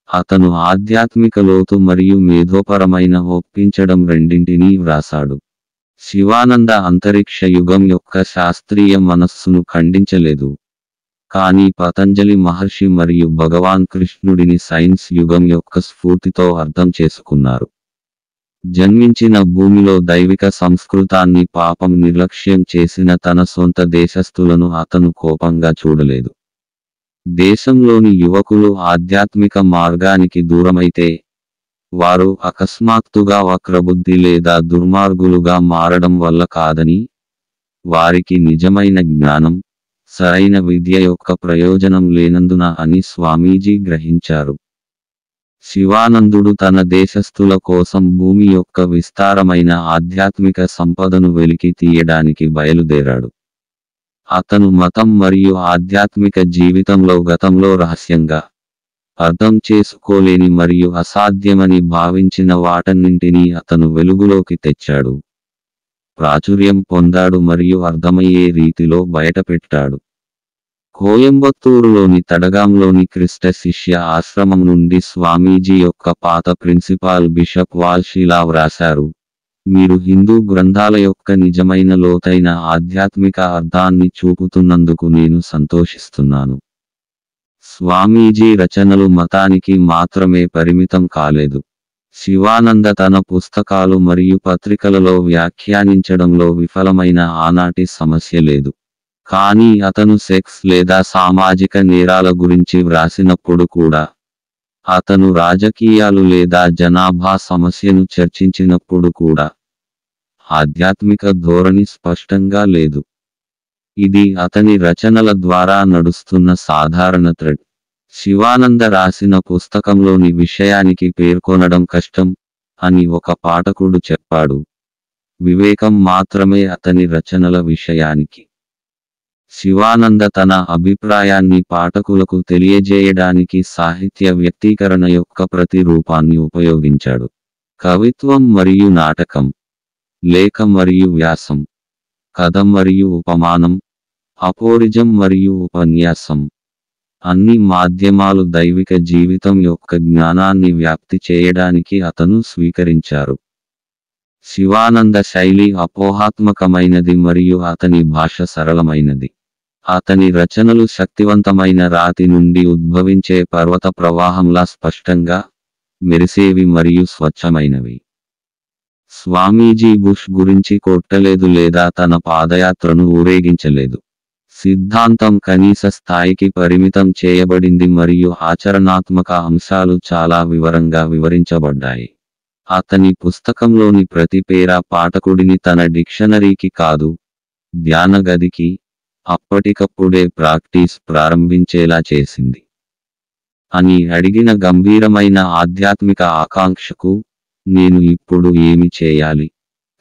A: అతను ఆధ్యాత్మిక లోతు మరియు మేధోపరమైన ఒప్పించడం రెండింటినీ వ్రాసాడు. శివానంద అంతరిక్ష యుగం యొక్క శాస్త్రీయ మనస్సును ఖండించలేదు, కానీ పతంజలి మహర్షి మరియు భగవాన్ కృష్ణుడిని సైన్స్ యుగం యొక్క స్ఫూర్తితో అర్థం చేసుకున్నారు. జన్మించిన భూమిలో దైవిక సంస్కృతాన్ని పాపం నిర్లక్ష్యం చేసిన తన సొంత దేశస్థులను అతను కోపంగా చూడలేదు. దేశంలోని యువకులు ఆధ్యాత్మిక మార్గానికి దూరమైతే, వారు అకస్మాత్తుగా వక్రబుద్ధి లేదా దుర్మార్గులుగా మారడం వల్ల కాదని, వారికి నిజమైన జ్ఞానం, సరైన విద్య యొక్క ప్రయోజనం లేనందున అని స్వామీజీ గ్రహించారు. శివానందుడు తన దేశస్థుల కోసం భూమి యొక్క విస్తారమైన ఆధ్యాత్మిక సంపదను వెలికి తీయడానికి బయలుదేరాడు. అతను మతం మరియు ఆధ్యాత్మిక జీవితంలో గతంలో రహస్యంగా, అర్థం చేసుకోలేని మరియు అసాధ్యమని భావించిన వాటన్నింటినీ అతను వెలుగులోకి తెచ్చాడు, ప్రాచుర్యం పొందాడు మరియు అర్థమయ్యే రీతిలో బయటపెట్టాడు. కోయంబత్తూరులోని తడగాంలోని క్రిస్ట శిష్య ఆశ్రమం నుండి స్వామీజీ యొక్క పాత ప్రిన్సిపాల్ బిషప్ వాల్ష్ ఇలా వ్రాశారు, మీరు హిందూ గ్రంథాల యొక్క నిజమైన లోతైన ఆధ్యాత్మిక అర్థాన్ని చూపుతున్నందుకు నేను సంతోషిస్తున్నాను. స్వామీజీ రచనలు మతానికి మాత్రమే పరిమితం కాలేదు. శివానంద తన పుస్తకాలు మరియు పత్రికలలో వ్యాఖ్యానించడంలో విఫలమైన ఆనాటి సమస్య లేదు. కానీ అతను సెక్స్ లేదా సామాజిక నేరాల గురించి వ్రాసినప్పుడు కూడా, అతను రాజకీయాలు లేదా జనాభా సమస్యను చర్చించినప్పుడు కూడా, ఆధ్యాత్మిక ధోరణి స్పష్టంగా లేదు. ఇది అతని రచనల ద్వారా నడుస్తున్న సాధారణ థ్రెడ్. శివానంద రాసిన పుస్తకంలోని విషయానికి పేర్కొనడం కష్టం అని ఒక పాఠకుడు చెప్పాడు. వివేకం మాత్రమే అతని రచనల విషయానికి. శివానంద తన అభిప్రాయాన్ని పాఠకులకు తెలియజేయడానికి సాహిత్య వ్యక్తీకరణ యొక్క ప్రతి రూపాన్ని ఉపయోగించాడు. కవిత్వం మరియు నాటకం, లేఖ మరియు వ్యాసం, కథ మరియు ఉపమానం, అపోరిజం మరియు ఉపన్యాసం, అన్ని మాధ్యమాలు దైవిక జీవితం యొక్క జ్ఞానాన్ని వ్యాప్తి చేయడానికి అతను స్వీకరించారు. శివానంద శైలి అపోహాత్మకమైనది మరియు అతని భాష సరళమైనది. అతని రచనలు శక్తివంతమైన రాతి నుండి ఉద్భవించే పర్వత ప్రవాహంలా స్పష్టంగా మెరిసేవి మరియు స్వచ్ఛమైనవి. స్వామీజీ బుష్ గురించి కొట్టలేదు లేదా తన పాదయాత్రను ఊరేగించలేదు. సిద్ధాంతం కనీస స్థాయికి పరిమితం చేయబడింది మరియు ఆచరణాత్మక అంశాలు చాలా వివరంగా వివరించబడ్డాయి. అతని పుస్తకంలోని ప్రతి పేరా పాఠకుడిని తన డిక్షనరీకి కాదు, ధ్యాన గదికి అప్పటికప్పుడే ప్రాక్టీస్ ప్రారంభించేలా చేసింది. అని అడిగిన గంభీరమైన ఆధ్యాత్మిక ఆకాంక్షకు, నేను ఇప్పుడు ఏమి చేయాలి?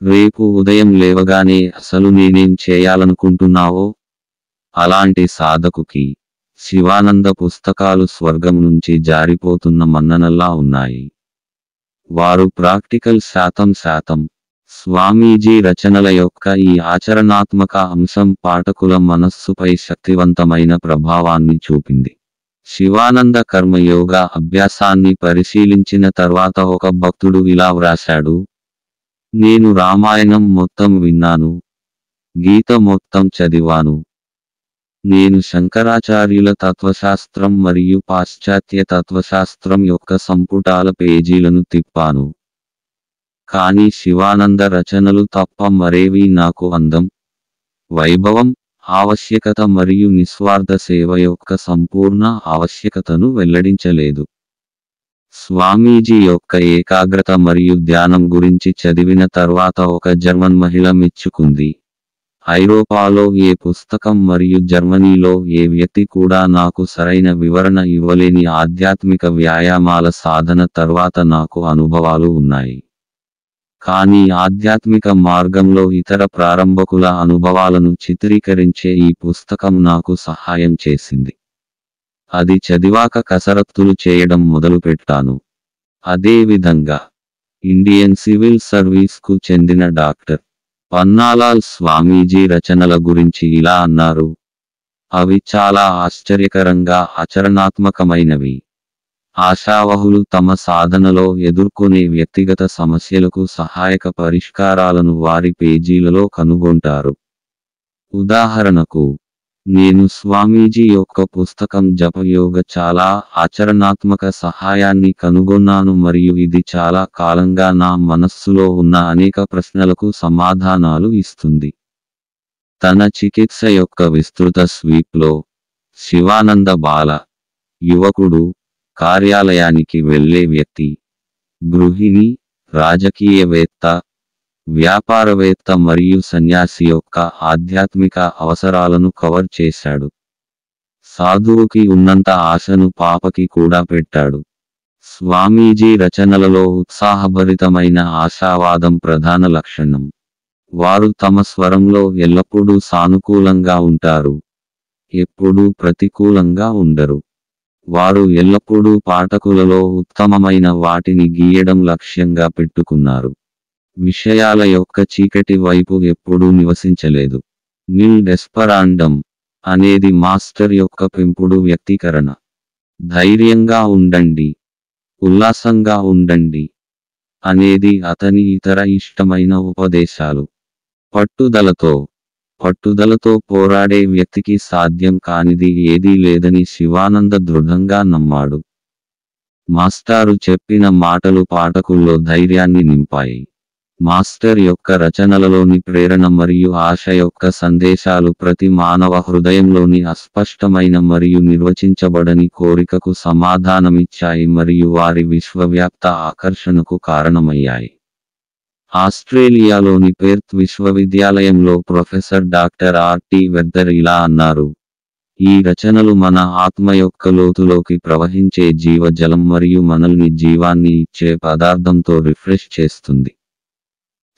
A: రేపు ఉదయం లేవగానే అసలు నేనేం చేయాలనుకుంటున్నావో? అలాంటి సాధకుకి శివానంద పుస్తకాలు స్వర్గం నుంచి జారిపోతున్న మన్ననల్లా ఉన్నాయి. వారు ప్రాక్టికల్ శాతం. స్వామీజీ రచనల యొక్క ఈ ఆచరణాత్మక అంశం పాఠకుల మనస్సుపై శక్తివంతమైన ప్రభావాన్ని చూపింది. శివానంద కర్మయోగ అభ్యాసాన్ని పరిశీలించిన తర్వాత ఒక భక్తుడు ఇలా వ్రాశాడు: నేను రామాయణం మొత్తం విన్నాను, గీత మొత్తం చదివాను. నేను శంకరాచార్యుల తత్వశాస్త్రం మరియు పాశ్చాత్య తత్వశాస్త్రం యొక్క సంపుటాల పేజీలను తిప్పాను. కానీ శివానంద రచనలు తప్ప మరేవీ నాకు అందం, వైభవం, ఆవశ్యకత మరియు నిస్వార్థ సేవ యొక్క సంపూర్ణ ఆవశ్యకతను వెల్లడించలేదు. స్వామీజీ యొక్క ఏకాగ్రత మరియు ధ్యానం గురించి చదివిన తర్వాత ఒక జర్మన్ మహిళ మెచ్చుకుంది. ఐరోపాలో ఏ పుస్తకం మరియు జర్మనీలో ఏ వ్యక్తి కూడా నాకు సరైన వివరణ ఇవ్వలేని ఆధ్యాత్మిక వ్యాయామాల సాధన తర్వాత నాకు అనుభవాలు ఉన్నాయి. కానీ ఆధ్యాత్మిక మార్గంలో ఇతర ప్రారంభకుల అనుభవాలను చిత్రీకరించే ఈ పుస్తకం నాకు సహాయం చేసింది. అది చదివాక కసరత్తులు చేయడం మొదలుపెట్టాను. అదేవిధంగా ఇండియన్ సివిల్ సర్వీస్కు చెందిన డాక్టర్ పన్నాలాల్ స్వామీజీ రచనల గురించి ఇలా అన్నారు: అవి చాలా ఆశ్చర్యకరంగా ఆచరణాత్మకమైనవి. ఆశావహులు తమ సాధనలో ఎదుర్కొనే వ్యక్తిగత సమస్యలకు సహాయక పరిష్కారాలను వారి పేజీలలో కనుగొంటారు. ఉదాహరణకు, నేను స్వామీజీ యొక్క పుస్తకం జపయోగ చాలా ఆచరణాత్మక సహాయాన్ని కనుగొన్నాను మరియు ఇది చాలా కాలంగా నా మనస్సులో ఉన్న అనేక ప్రశ్నలకు సమాధానాలు ఇస్తుంది. తన చికిత్స యొక్క విస్తృత స్వీప్లో, శివానంద బాల, యువకుడు, కార్యాలయానికి వెళ్ళే వ్యక్తి, గృహిణి, రాజకీయవేత్త, వ్యాపారవేత్త మరియు సన్యాసి యొక్క ఆధ్యాత్మిక అవసరాలను కవర్ చేశాడు. సాధువుకి ఉన్నంత ఆశను పాపకి కూడా పెట్టాడు. స్వామీజీ రచనలలో ఉత్సాహభరితమైన ఆశావాదం ప్రధాన లక్షణం. వారు తమ స్వరంలో ఎల్లప్పుడూ సానుకూలంగా ఉంటారు, ఎప్పుడూ ప్రతికూలంగా ఉండరు. వారు ఎల్లప్పుడూ పాఠకులలో ఉత్తమమైన వాటిని గీయడం లక్ష్యంగా పెట్టుకున్నారు. విషయాల యొక్క చీకటి వైపు ఎప్పుడూ నివసించలేదు. నిల్ డెస్పరాండమ్ అనేది మాస్టర్ యొక్క పెంపుడు వ్యక్తీకరణ. ధైర్యంగా ఉండండి, ఉల్లాసంగా ఉండండి అనేది అతని ఇతర ఇష్టమైన ఉపదేశాలు. పట్టుదలతో పోరాడే వ్యక్తికి సాధ్యం కానిది ఏదీ లేదని శివానంద దృఢంగా నమ్మాడు. మాస్టారు చెప్పిన మాటలు పాఠకుల్లో ధైర్యాన్ని నింపాయి. మాస్టర్ యొక్క రచనలలోని ప్రేరణ మరియు ఆశ యొక్క సందేశాలు ప్రతి మానవ హృదయంలోని అస్పష్టమైన మరియు నిర్వచించబడని కోరికకు సమాధానమిచ్చాయి మరియు వారి విశ్వవ్యాప్త ఆకర్షణకు కారణమయ్యాయి. ఆస్ట్రేలియాలోని పెర్త్ విశ్వవిద్యాలయంలో ప్రొఫెసర్ డాక్టర్ ఆర్.టి. వెర్దర్ ఇలా అన్నారు: ఈ రచనలు మన ఆత్మ యొక్క లోతులోకి ప్రవహించే జీవజలం మరియు మనల్ని జీవాన్ని ఇచ్చే పదార్థంతో రిఫ్రెష్ చేస్తుంది.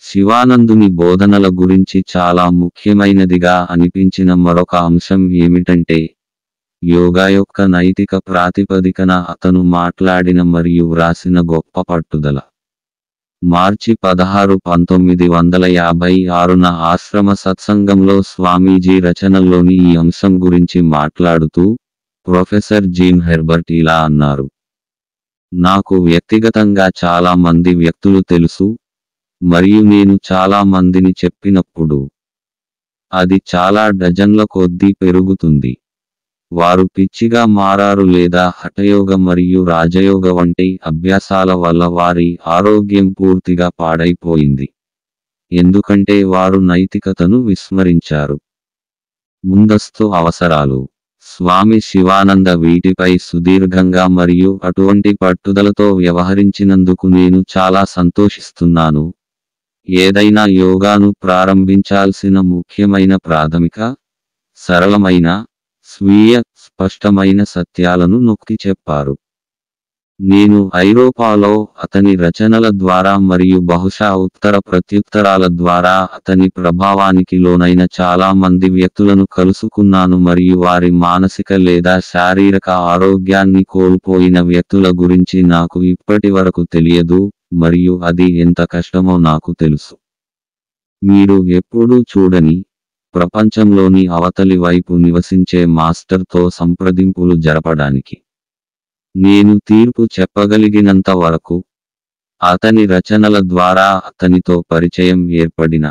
A: శివానందుని బోధనల గురించి చాలా ముఖ్యమైనదిగా అనిపించిన మరొక అంశం ఏమిటంటే, యోగా యొక్క నైతిక ప్రాతిపదికన అతను మాట్లాడిన మరియు వ్రాసిన గొప్ప పట్టుదల. మార్చి 16, 1956న ఆశ్రమ సత్సంగంలో స్వామీజీ రచనల్లోని ఈ అంశం గురించి మాట్లాడుతూ ప్రొఫెసర్ జీన్ హెర్బర్ట్ ఇలా అన్నారు: నాకు వ్యక్తిగతంగా చాలా మంది వ్యక్తులు తెలుసు మరియు నేను చాలా మందిని చెప్పినప్పుడు అది చాలా డజన్ల కొద్దీ పెరుగుతుంది. వారు పిచ్చిగా మారారు లేదా హఠయోగ మరియు రాజయోగ వంటి అభ్యాసాల వల్ల వారి ఆరోగ్యం పూర్తిగా పాడైపోయింది, ఎందుకంటే వారు నైతికతను విస్మరించారు. ముందస్తు అవసరాలు. స్వామి శివానంద వీటిపై సుదీర్ఘంగా మరియు అటువంటి పట్టుదలతో వ్యవహరించినందుకు నేను చాలా సంతోషిస్తున్నాను. ఏదైనా యోగాను ప్రారంభించాల్సిన ముఖ్యమైన ప్రాథమిక, సరళమైన, స్వీయ, స్పష్టమైన సత్యాలను నొక్కి చెప్పారు. నేను ఐరోపాలో అతని రచనల ద్వారా మరియు బహుశా ఉత్తర ప్రత్యుత్తరాల ద్వారా అతని ప్రభావానికి లోనైన చాలా మంది వ్యక్తులను కలుసుకున్నాను మరియు వారి మానసిక లేదా శారీరక ఆరోగ్యాన్ని కోల్పోయిన వ్యక్తుల గురించి నాకు ఇప్పటివరకు తెలియదు మరియు అది ఎంత కష్టమో నాకు తెలుసు. మీరు ఎప్పుడూ చూడని ప్రపంచంలోని అవతలి వైపు నివసించే మాస్టర్తో సంప్రదింపులు జరపడానికి నేను తీర్పు చెప్పగలిగినంత వరకు అతని రచనల ద్వారా అతనితో పరిచయం ఏర్పడిన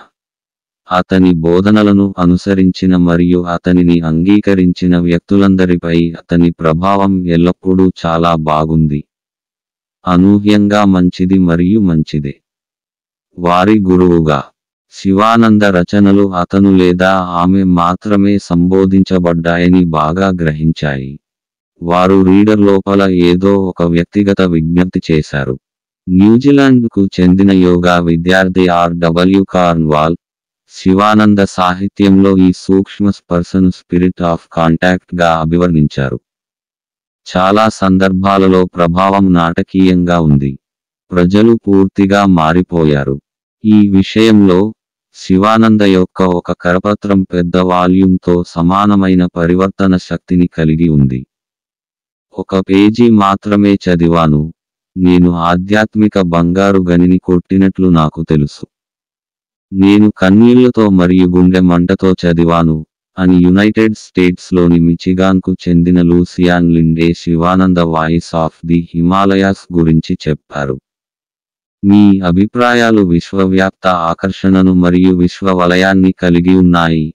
A: అతని బోధనలను అనుసరించిన మరియు అతనిని అంగీకరించిన వ్యక్తులందరిపై అతని ప్రభావం ఎల్లప్పుడూ చాలా బాగుంది, అనూహ్యంగా మంచిది మరియు మంచిదే. వారి గురువుగా శివానంద రచనలు అతను లేదా ఆమె మాత్రమే సంబోధించబడ్డాయని బాగా గ్రహించాయి. వారు రీడర్ లోపల ఏదో ఒక వ్యక్తిగత విజ్ఞప్తి చేశారు. న్యూజిలాండ్కు చెందిన యోగా విద్యార్థి R.W. కార్న్వాల్ శివానంద సాహిత్యంలో ఈ సూక్ష్మ స్పర్శను స్పిరిట్ ఆఫ్ కాంటాక్ట్గా అభివర్ణించారు. చాలా సందర్భాలలో ప్రభావం నాటకీయంగా ఉంది. ప్రజలు పూర్తిగా మారిపోయారు. ఈ విషయంలో శివానంద యొక్క ఒక కరపత్రం పెద్ద వాల్యూమ్తో సమానమైన పరివర్తన శక్తిని కలిగి ఉంది. ఒక పేజీ మాత్రమే చదివాను, నేను ఆధ్యాత్మిక బంగారు గనిని కొట్టినట్లు నాకు తెలుసు. నేను కన్నీళ్లతో మరియు గుండె మంటతో చదివాను అని యునైటెడ్ స్టేట్స్లోని మిచిగాన్కు చెందిన Lucian Linde Sivananda voice of the Himalayas గురించి చెప్పారు. మీ అభిప్రాయాలు విశ్వవ్యాప్త ఆకర్షణను మరియు విశ్వ వలయాన్ని కలిగి ఉన్నాయి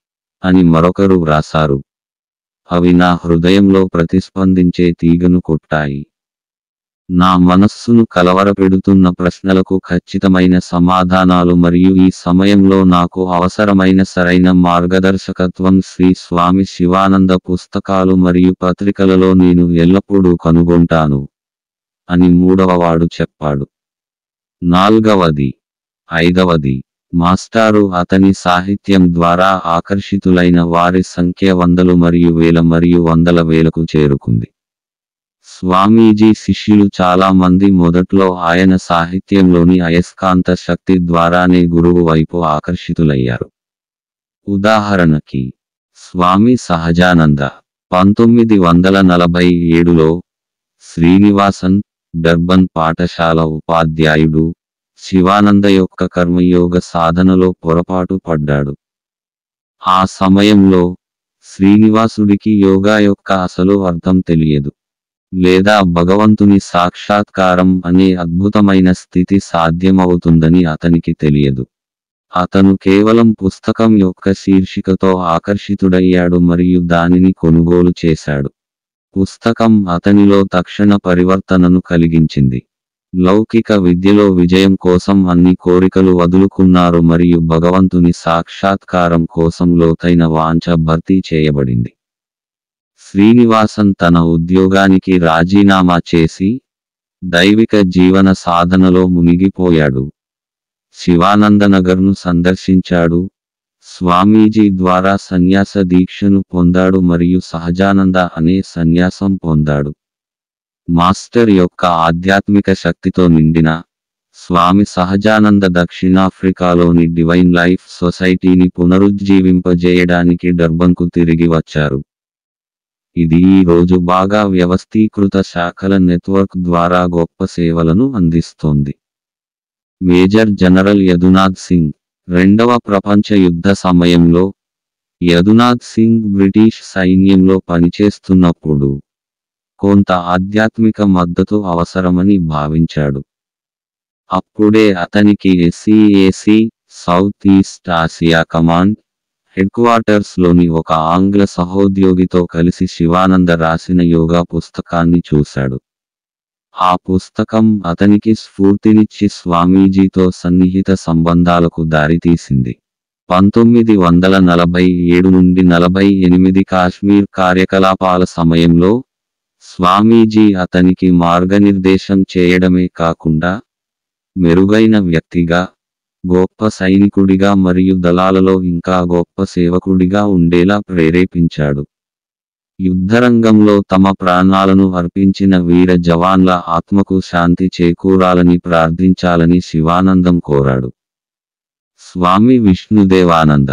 A: అని మరొకరు వ్రాసారు. అవి నా హృదయంలో ప్రతిస్పందించే తీగను కొట్టాయి. నా మనస్సును కలవరపెడుతున్న ప్రశ్నలకు ఖచ్చితమైన సమాధానాలు మరియు ఈ సమయంలో నాకు అవసరమైన సరైన మార్గదర్శకత్వం శ్రీ స్వామి శివానంద పుస్తకాలు మరియు పత్రికలలో నేను ఎల్లప్పుడూ కనుగొంటాను అని మూడవవాడు చెప్పాడు. 4వది 5వది మాస్టారు అతని సాహిత్యం ద్వారా ఆకర్షితులైన వారి సంఖ్య వందలు మరియు వేల మరియు వందల వేలకు చేరుకుంది. స్వామీజీ శిష్యులు చాలా మంది మొదట్లో ఆయన సాహిత్యంలోని అయస్కాంత శక్తి ద్వారానే గురువు వైపు ఆకర్షితులయ్యారు. ఉదాహరణకి స్వామి సహజానంద 1947లో శ్రీనివాసన్, డర్బన్ పాఠశాల ఉపాధ్యాయుడు, శివానంద యొక్క కర్మయోగ సాధనలో పొరపాటు పడ్డాడు. ఆ సమయంలో శ్రీనివాసుడికి యోగా యొక్క అసలు అర్థం తెలియదు, లేదా భగవంతుని సాక్షాత్కారం అనే అద్భుతమైన స్థితి సాధ్యమవుతుందని అతనికి తెలియదు. అతను కేవలం పుస్తకం యొక్క శీర్షికతో ఆకర్షితుడయ్యాడు మరియు దానిని కొనుగోలు చేశాడు. పుస్తకం అతనిలో తక్షణ పరివర్తనను కలిగించింది. లౌకిక విద్యలో విజయం కోసం అన్ని కోరికలు వదులుకున్నారు మరియు భగవంతుని సాక్షాత్కారం కోసం లోతైన వాంఛ భర్తీ చేయబడింది. శ్రీనివాసన్ తన ఉద్యోగానికి రాజీనామా చేసి దైవిక జీవన సాధనలో మునిగిపోయాడు. శివానందనగర్ను సందర్శించాడు, స్వామీజీ ద్వారా సన్యాస దీక్షను పొందాడు మరియు సహజానంద అనే సన్యాసం పొందాడు. మాస్టర్ యొక్క ఆధ్యాత్మిక శక్తితో నిండిన స్వామి సహజానంద దక్షిణాఫ్రికాలోని డివైన్ లైఫ్ సొసైటీని పునరుజ్జీవింపజేయడానికి డర్బన్కు తిరిగి వచ్చారు. ఇది ఈ రోజు బాగా వ్యవస్థీకృత శాఖల నెట్వర్క్ ద్వారా గొప్ప సేవలను అందిస్తోంది. మేజర్ జనరల్ యదునాథ్ సింగ్ రెండవ ప్రపంచ యుద్ధ సమయంలో యదునాథ్ సింగ్ బ్రిటిష్ సైన్యంలో పనిచేస్తున్నప్పుడు కొంత ఆధ్యాత్మిక మద్దతు అవసరమని భావించాడు. అప్పుడే అతనికి SEAC south east Asia command హెడ్క్వార్టర్స్లోని ఒక ఆంగ్ల సహోద్యోగితో కలిసి శివానంద రాసిన యోగా పుస్తకాన్ని చూశాడు. ఆ పుస్తకం అతనికి స్ఫూర్తినిచ్చి స్వామీజీతో సన్నిహిత సంబంధాలకు దారితీసింది. 1947 నుండి 48 కాశ్మీర్ కార్యకలాపాల సమయంలో స్వామీజీ అతనికి మార్గనిర్దేశం చేయడమే కాకుండా మెరుగైన వ్యక్తిగా, గొప్ప సైనికుడిగా మరియు దళాలలో ఇంకా గొప్ప సేవకుడిగా ఉండేలా ప్రేరేపించాడు. యుద్ధరంగంలో తమ ప్రాణాలను అర్పించిన వీర జవాన్ల ఆత్మకు శాంతి చేకూరాలని ప్రార్థించాలని శివానందం కోరాడు. స్వామి విష్ణుదేవానంద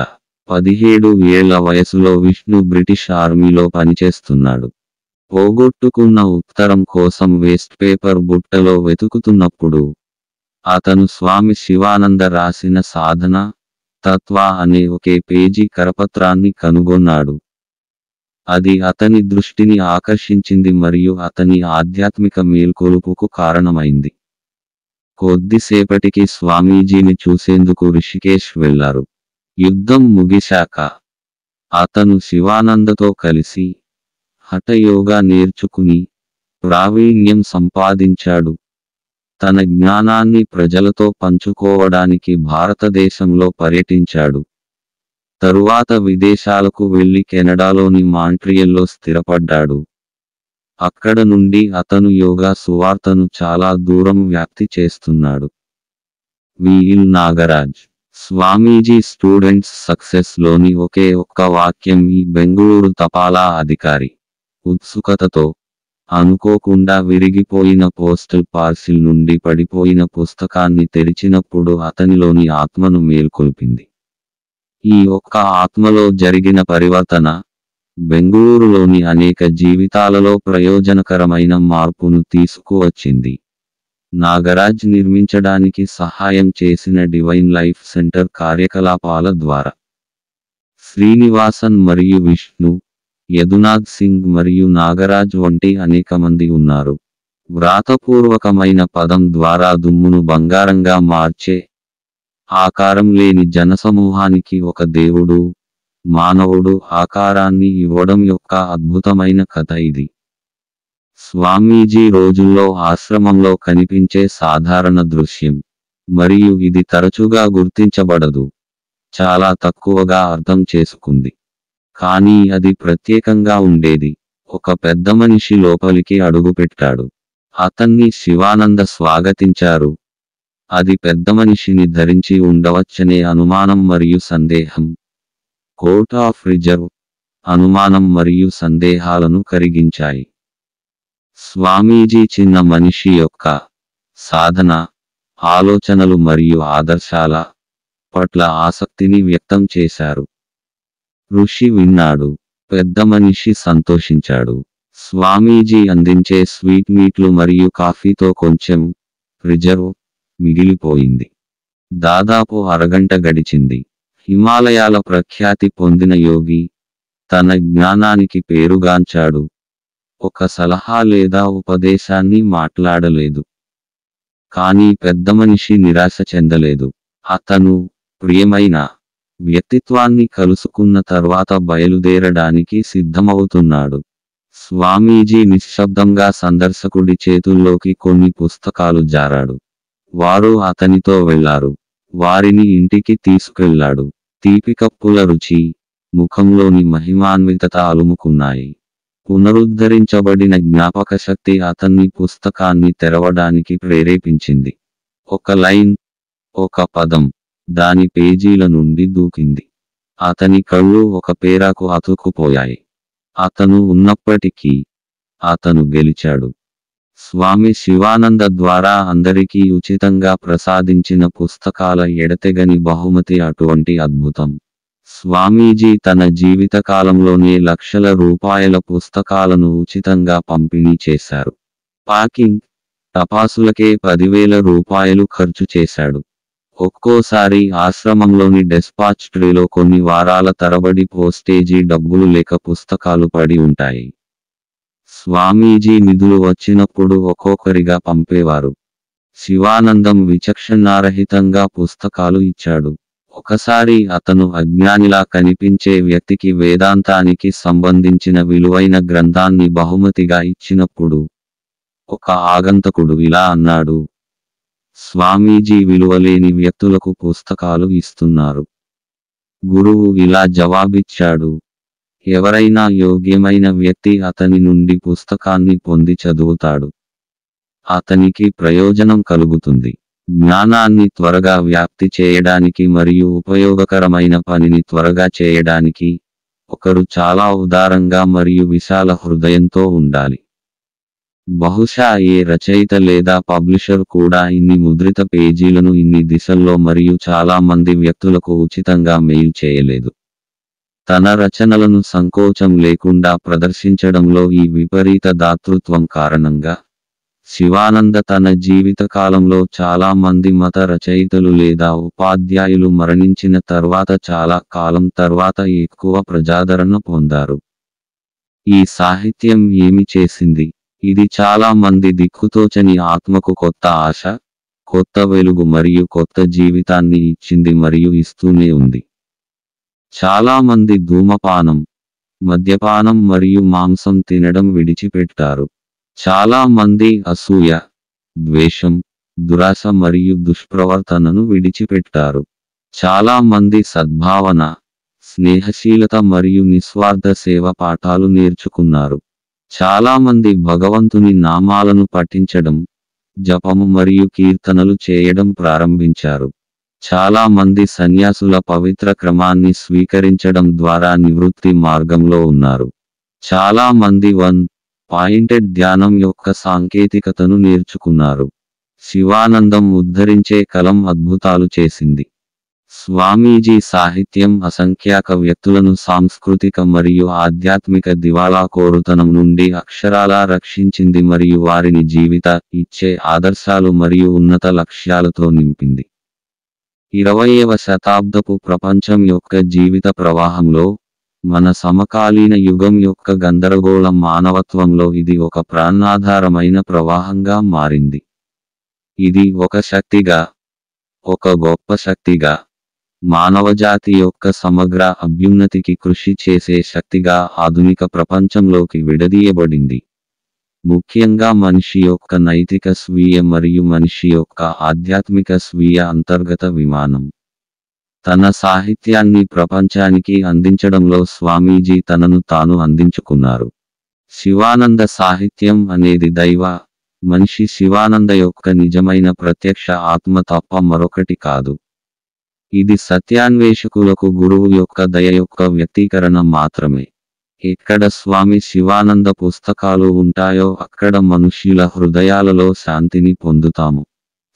A: 17 ఏళ్ల వయసులో విష్ణు బ్రిటిష్ ఆర్మీలో పనిచేస్తున్నాడు. పోగొట్టుకున్న ఉత్తరం కోసం వేస్ట్ పేపర్ బుట్టలో వెతుకుతున్నప్పుడు అతను స్వామి శివానంద రాసిన సాధన తత్వ అనే ఒకే పేజీ కరపత్రాన్ని కనుగొన్నాడు. అది అతని దృష్టిని ఆకర్షించింది మరియు అతని ఆధ్యాత్మిక మేల్కొలుపుకు కారణమైంది. కొద్దిసేపటికి స్వామీజీని చూసేందుకు రిషికేశ్ వెళ్లారు. యుద్ధం ముగిశాక అతను శివానందతో కలిసి హఠయోగా నేర్చుకుని ప్రావీణ్యం సంపాదించాడు. తన జ్ఞానాన్ని ప్రజలతో పంచుకోవడానికి భారతదేశంలో పర్యటించాడు. తరువాత విదేశాలకు వెళ్లి కెనడాలోని మాంట్రియల్లో స్థిరపడ్డాడు. అక్కడ నుండి అతను యోగా సువార్తను చాలా దూరం వ్యాప్తి చేస్తున్నాడు. వి.ఎల్. నాగరాజ్ స్వామీజీ స్టూడెంట్స్ సక్సెస్ లోని ఒకే ఒక్క వాక్యం ఈ బెంగుళూరు తపాలా అధికారి ఉత్సుకతతో అనుకోకుండా విరిగిపోయిన పోస్టల్ పార్సిల్ నుండి పడిపోయిన పుస్తకాన్ని తెరిచినప్పుడు అతనిలోని ఆత్మను మేల్కొల్పింది. ఈ ఒక్క ఆత్మలో జరిగిన పరివర్తన బెంగుళూరులోని అనేక జీవితాలలో ప్రయోజనకరమైన మార్పును తీసుకువచ్చింది. నాగరాజ్ నిర్మించడానికి సహాయం చేసిన డివైన్ లైఫ్ సెంటర్ కార్యకలాపాల ద్వారా శ్రీనివాసన్ మరియు విష్ణు, యదునాథ్ సింగ్ మరియు నాగరాజ్ వంటి అనేక మంది ఉన్నారు. వ్రాతపూర్వకమైన పదం ద్వారా దుమ్మును బంగారంగా మార్చే ఆకారం లేని జనసమూహానికి ఒక దేవుడు, మానవుడు ఆకారాన్ని ఇవ్వడం యొక్క అద్భుతమైన కథ ఇది. స్వామీజీ రోజుల్లో ఆశ్రమంలో కనిపించే సాధారణ దృశ్యం, మరియు ఇది తరచుగా గుర్తించబడదు, చాలా తక్కువగా అర్థం చేసుకుంది. కానీ అది ప్రత్యేకంగా ఉండేది. ఒక పెద్ద మనిషి లోపలికి అడుగుపెట్టాడు. అతన్ని శివానంద స్వాగతించారు. అది పెద్ద మనిషిని ధరించి ఉండవచ్చనే అనుమానం మరియు సందేహం, కోర్ట్ ఆఫ్ రిజర్వ్, అనుమానం మరియు సందేహాలను కరిగించాయి. స్వామీజీ చిన్న మనిషి యొక్క సాధన, ఆలోచనలు మరియు ఆదర్శాల పట్ల ఆసక్తిని వ్యక్తం చేశారు. ఋషి విన్నాడు. పెద్ద మనిషి సంతోషించాడు. స్వామీజీ అందించే స్వీట్ మీట్లు మరియు కాఫీతో కొంచెం రిజర్వ్ మిగిలిపోయింది. దాదాపు అరగంట గడిచింది. హిమాలయాల ప్రఖ్యాతి పొందిన యోగి తన జ్ఞానానికి పేరుగాంచాడు. ఒక సలహా లేదా ఉపదేశాన్ని మాట్లాడలేదు. కానీ పెద్ద మనిషి నిరాశ చెందలేదు. అతను ప్రియమైన వ్యక్తిత్వాన్ని కలుసుకున్న తర్వాత బయలుదేరడానికి సిద్ధమవుతున్నాడు. స్వామీజీ నిశ్శబ్దంగా సందర్శకుడి చేతుల్లోకి కొన్ని పుస్తకాలు జారాడు. వారు అతనితో వెళ్లారు. వారిని ఇంటికి తీసుకెళ్లాడు. తీపికప్పుల రుచి ముఖంలోని మహిమాన్వితత అలుముకున్నాయి. పునరుద్ధరించబడిన జ్ఞాపకశక్తి అతన్ని పుస్తకాన్ని తెరవడానికి ప్రేరేపించింది. ఒక లైన్, ఒక పదం దాని పేజీల నుండి దూకింది. అతని కళ్ళు ఒక పేరాకు అతుక్కుపోయాయి. అతను ఉన్నప్పటికీ అతను గెలిచాడు. స్వామి శివానంద ద్వారా అందరికీ ఉచితంగా ప్రసాదించిన పుస్తకాల ఎడతెగని బహుమతి అటువంటి అద్భుతం. స్వామీజీ తన జీవితకాలంలోనే లక్షల రూపాయల పుస్తకాలను ఉచితంగా పంపిణీ చేశారు. పాకింగ్ టపాసులకే 10,000 రూపాయలు ఖర్చు చేశాడు. ఒక్కోసారి ఆశ్రమంలోని డెస్పాచ్ ట్రేలో కొన్ని వారాల తరబడి పోస్టేజీ డబ్బులు లేక పుస్తకాలు పడి ఉంటాయి. స్వామీజీ నిధులు వచ్చినప్పుడు ఒక్కొక్కరిగా పంపేవారు. శివానందం విచక్షణారహితంగా పుస్తకాలు ఇచ్చాడు. ఒకసారి అతను అజ్ఞానిలా కనిపించే వ్యక్తికి వేదాంతానికి సంబంధించిన విలువైన గ్రంథాన్ని బహుమతిగా ఇచ్చినప్పుడు ఒక ఆగంతకుడు ఇలా అన్నాడు, స్వామీజీ విలువలేని వ్యక్తులకు పుస్తకాలు ఇస్తున్నారు. గురువు ఇలా జవాబిచ్చాడు, ఎవరైనా యోగ్యమైన వ్యక్తి అతని నుండి పుస్తకాన్ని పొంది చదువుతాడు. అతనికి ప్రయోజనం కలుగుతుంది. జ్ఞానాన్ని త్వరగా వ్యాప్తి చేయడానికి మరియు ఉపయోగకరమైన పనిని త్వరగా చేయడానికి ఒకరు చాలా ఉదారంగా మరియు విశాల హృదయంతో ఉండాలి. బహుశా ఏ రచయిత లేదా పబ్లిషర్ కూడా ఇన్ని ముద్రిత పేజీలను ఇన్ని దిశల్లో మరియు చాలా మంది వ్యక్తులకు ఉచితంగా మెయిల్ చేయలేదు. తన రచనలను సంకోచం లేకుండా ప్రదర్శించడంలో ఈ విపరీత దాతృత్వం కారణంగా శివానంద తన జీవితకాలంలో చాలా మంది మత రచయితలు లేదా ఉపాధ్యాయులు మరణించిన తర్వాత చాలా కాలం తర్వాత ఎక్కువ ప్రజాదరణ పొందారు. ఈ సాహిత్యం ఏమి చేసింది? ఇది చాలా మంది దిక్కుతోచని ఆత్మకు కొత్త ఆశ, కొత్త వెలుగు మరియు కొత్త జీవితాన్ని ఇచ్చింది మరియు ఇస్తూనే ఉంది. చాలా మంది ధూమపానం, మద్యపానం మరియు మాంసం తినడం విడిచిపెట్టారు. చాలా మంది అసూయ, ద్వేషం, దురాశ మరియు దుష్ప్రవర్తనను విడిచిపెట్టారు. చాలా మంది సద్భావన, స్నేహశీలత మరియు నిస్వార్థ సేవ పాఠాలు నేర్చుకున్నారు. చాలా మంది భగవంతుని నామాలను పఠించడం, జపము మరియు కీర్తనలు చేయడం ప్రారంభించారు. చాలా మంది సన్యాసుల పవిత్ర క్రమాన్ని స్వీకరించడం ద్వారా నివృత్తి మార్గంలో ఉన్నారు. చాలా మంది పాయింటెడ్ ధ్యానం యొక్క సాంకేతికతను నేర్చుకున్నారు. శివానందం ఉద్ధరించే కలం అద్భుతాలు చేసింది. స్వామీజీ సాహిత్యం అసంఖ్యాక వ్యక్తులను సాంస్కృతిక మరియు ఆధ్యాత్మిక దివాళాకోరుతనం నుండి అక్షరాలా రక్షించింది మరియు వారిని ఇచ్చే ఆదర్శాలు మరియు ఉన్నత లక్ష్యాలతో నింపింది. 20వ శతాబ్దపు ప్రపంచం యొక్క జీవిత ప్రవాహంలో, మన సమకాలీన యుగం యొక్క గందరగోళ మానవత్వంలో ఇది ఒక ప్రాణాధారమైన ప్రవాహంగా మారింది. ఇది ఒక శక్తిగా, ఒక గొప్ప శక్తిగా, మానవజాతి యొక్క సమగ్ర అభ్యున్నతికి కృషి చేసే శక్తిగా ఆధునిక ప్రపంచంలోకి విడదీయబడింది. ముఖ్యంగా మనిషి యొక్క నైతిక స్వీయ మరియు మనిషి యొక్క ఆధ్యాత్మిక స్వీయ అంతర్గత విమానం. తన సాహిత్యాన్ని ప్రపంచానికి అందించడంలో స్వామీజీ తనను తాను అందించుకున్నారు. శివానంద సాహిత్యం అనేది మనిషి శివానంద యొక్క నిజమైన ప్రత్యక్ష ఆత్మ తప్ప మరొకటి కాదు. ఇది సత్యాన్వేషకులకు గురువు యొక్క దయ యొక్క వ్యక్తీకరణ మాత్రమే. ఎక్కడ స్వామి శివానంద పుస్తకాలు ఉంటాయో అక్కడ మనుష్యుల హృదయాలలో శాంతిని పొందుతాము.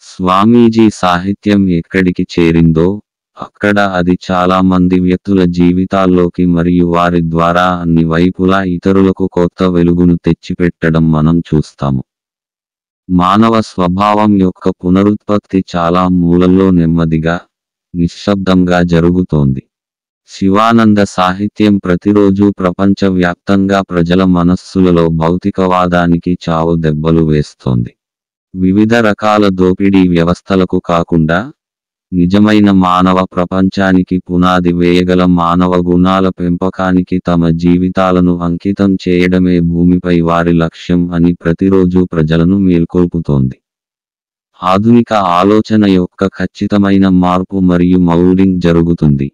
A: స్వామీజీ సాహిత్యం ఎక్కడికి చేరిందో అక్కడ అది చాలా మంది వ్యక్తుల జీవితాల్లోకి మరియు వారి ద్వారా అన్ని వైపులా ఇతరులకు కొత్త వెలుగును తెచ్చిపెట్టడం మనం చూస్తాము. మానవ స్వభావం యొక్క పునరుత్పత్తి చాలా మూలల్లో నెమ్మదిగా, నిశ్శబ్దంగా జరుగుతోంది. శివానంద సాహిత్యం ప్రతిరోజు ప్రపంచవ్యాప్తంగా ప్రజల మనస్సులలో భౌతికవాదానికి చావు దెబ్బలు వేస్తోంది. వివిధ రకాల దోపిడీ వ్యవస్థలకు కాకుండా, నిజమైన మానవ ప్రపంచానికి పునాది వేయగల మానవ గుణాల పెంపకానికి తమ జీవితాలను అంకితం చేయడమే భూమిపై వారి లక్ష్యం అని ప్రతిరోజు ప్రజలను మేల్కొల్పుతోంది. ఆధునిక ఆలోచన యొక్క ఖచ్చితమైన మార్పు మరియు మౌల్డింగ్ జరుగుతుంది.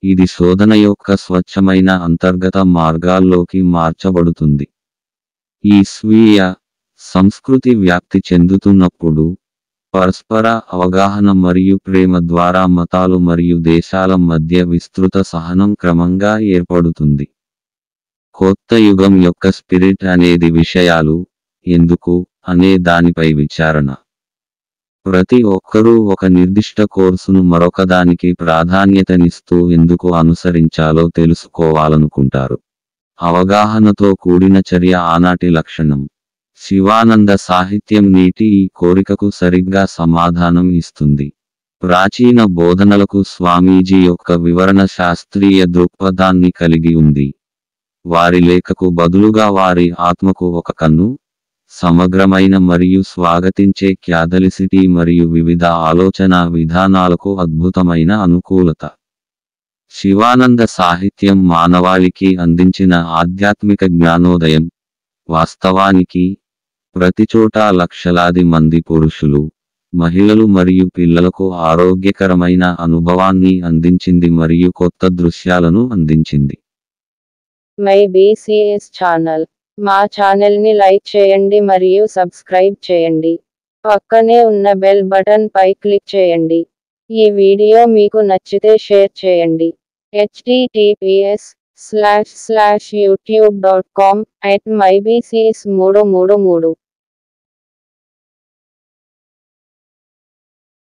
A: ఇది శోధన యొక్క స్వచ్ఛమైన అంతర్గత మార్గాల్లోకి మార్చబడుతుంది. ఈ స్వీయ సంస్కృతి వ్యాప్తి చెందుతున్నప్పుడు, పరస్పర అవగాహన మరియు ప్రేమ ద్వారా మతాలు మరియు దేశాల మధ్య విస్తృత సహనం క్రమంగా ఏర్పడుతుంది. కొత్త యుగం యొక్క స్పిరిట్ అనేది విషయాలు, ఎందుకు అనే దానిపై విచారణ. ప్రతి ఒక్కరూ ఒక నిర్దిష్ట కోర్సును మరొకదానికి ప్రాధాన్యతనిస్తూ ఎందుకు అనుసరించాలో తెలుసుకోవాలనుకుంటారు. అవగాహనతో కూడిన చర్య ఆనాటి లక్షణం. శివానంద సాహిత్యం నేటి ఈ కోరికకు సరిగ్గా సమాధానం ఇస్తుంది. ప్రాచీన బోధనలకు స్వామీజీ యొక్క వివరణ శాస్త్రీయ దృక్పథాన్ని కలిగి ఉంది. వారి లేఖకు బదులుగా వారి ఆత్మకు ఒక కన్ను, సమగ్రమైన మరియు స్వాగతించే క్యాథలిసిటీ మరియు వివిధ ఆలోచనా విధానాలకు అద్భుతమైన అనుకూలత. శివానంద సాహిత్యం మానవాళికి అందించిన ఆధ్యాత్మిక జ్ఞానోదయం, వాస్తవానికి, ప్రతిచోటా లక్షలాది మంది పురుషులు, మహిళలు మరియు పిల్లలకు ఆరోగ్యకరమైన అనుభవాన్ని అందించింది మరియు కొత్త దృశ్యాలను అందించింది.
B: My BCs channel. మా ఛానల్ని లైక్ చేయండి మరియు సబ్స్క్రైబ్ చేయండి. పక్కనే ఉన్న బెల్ బటన్ పై క్లిక్ చేయండి. ఈ వీడియో మీకు నచ్చితే షేర్ చేయండి. https //youtube.com/mybcs333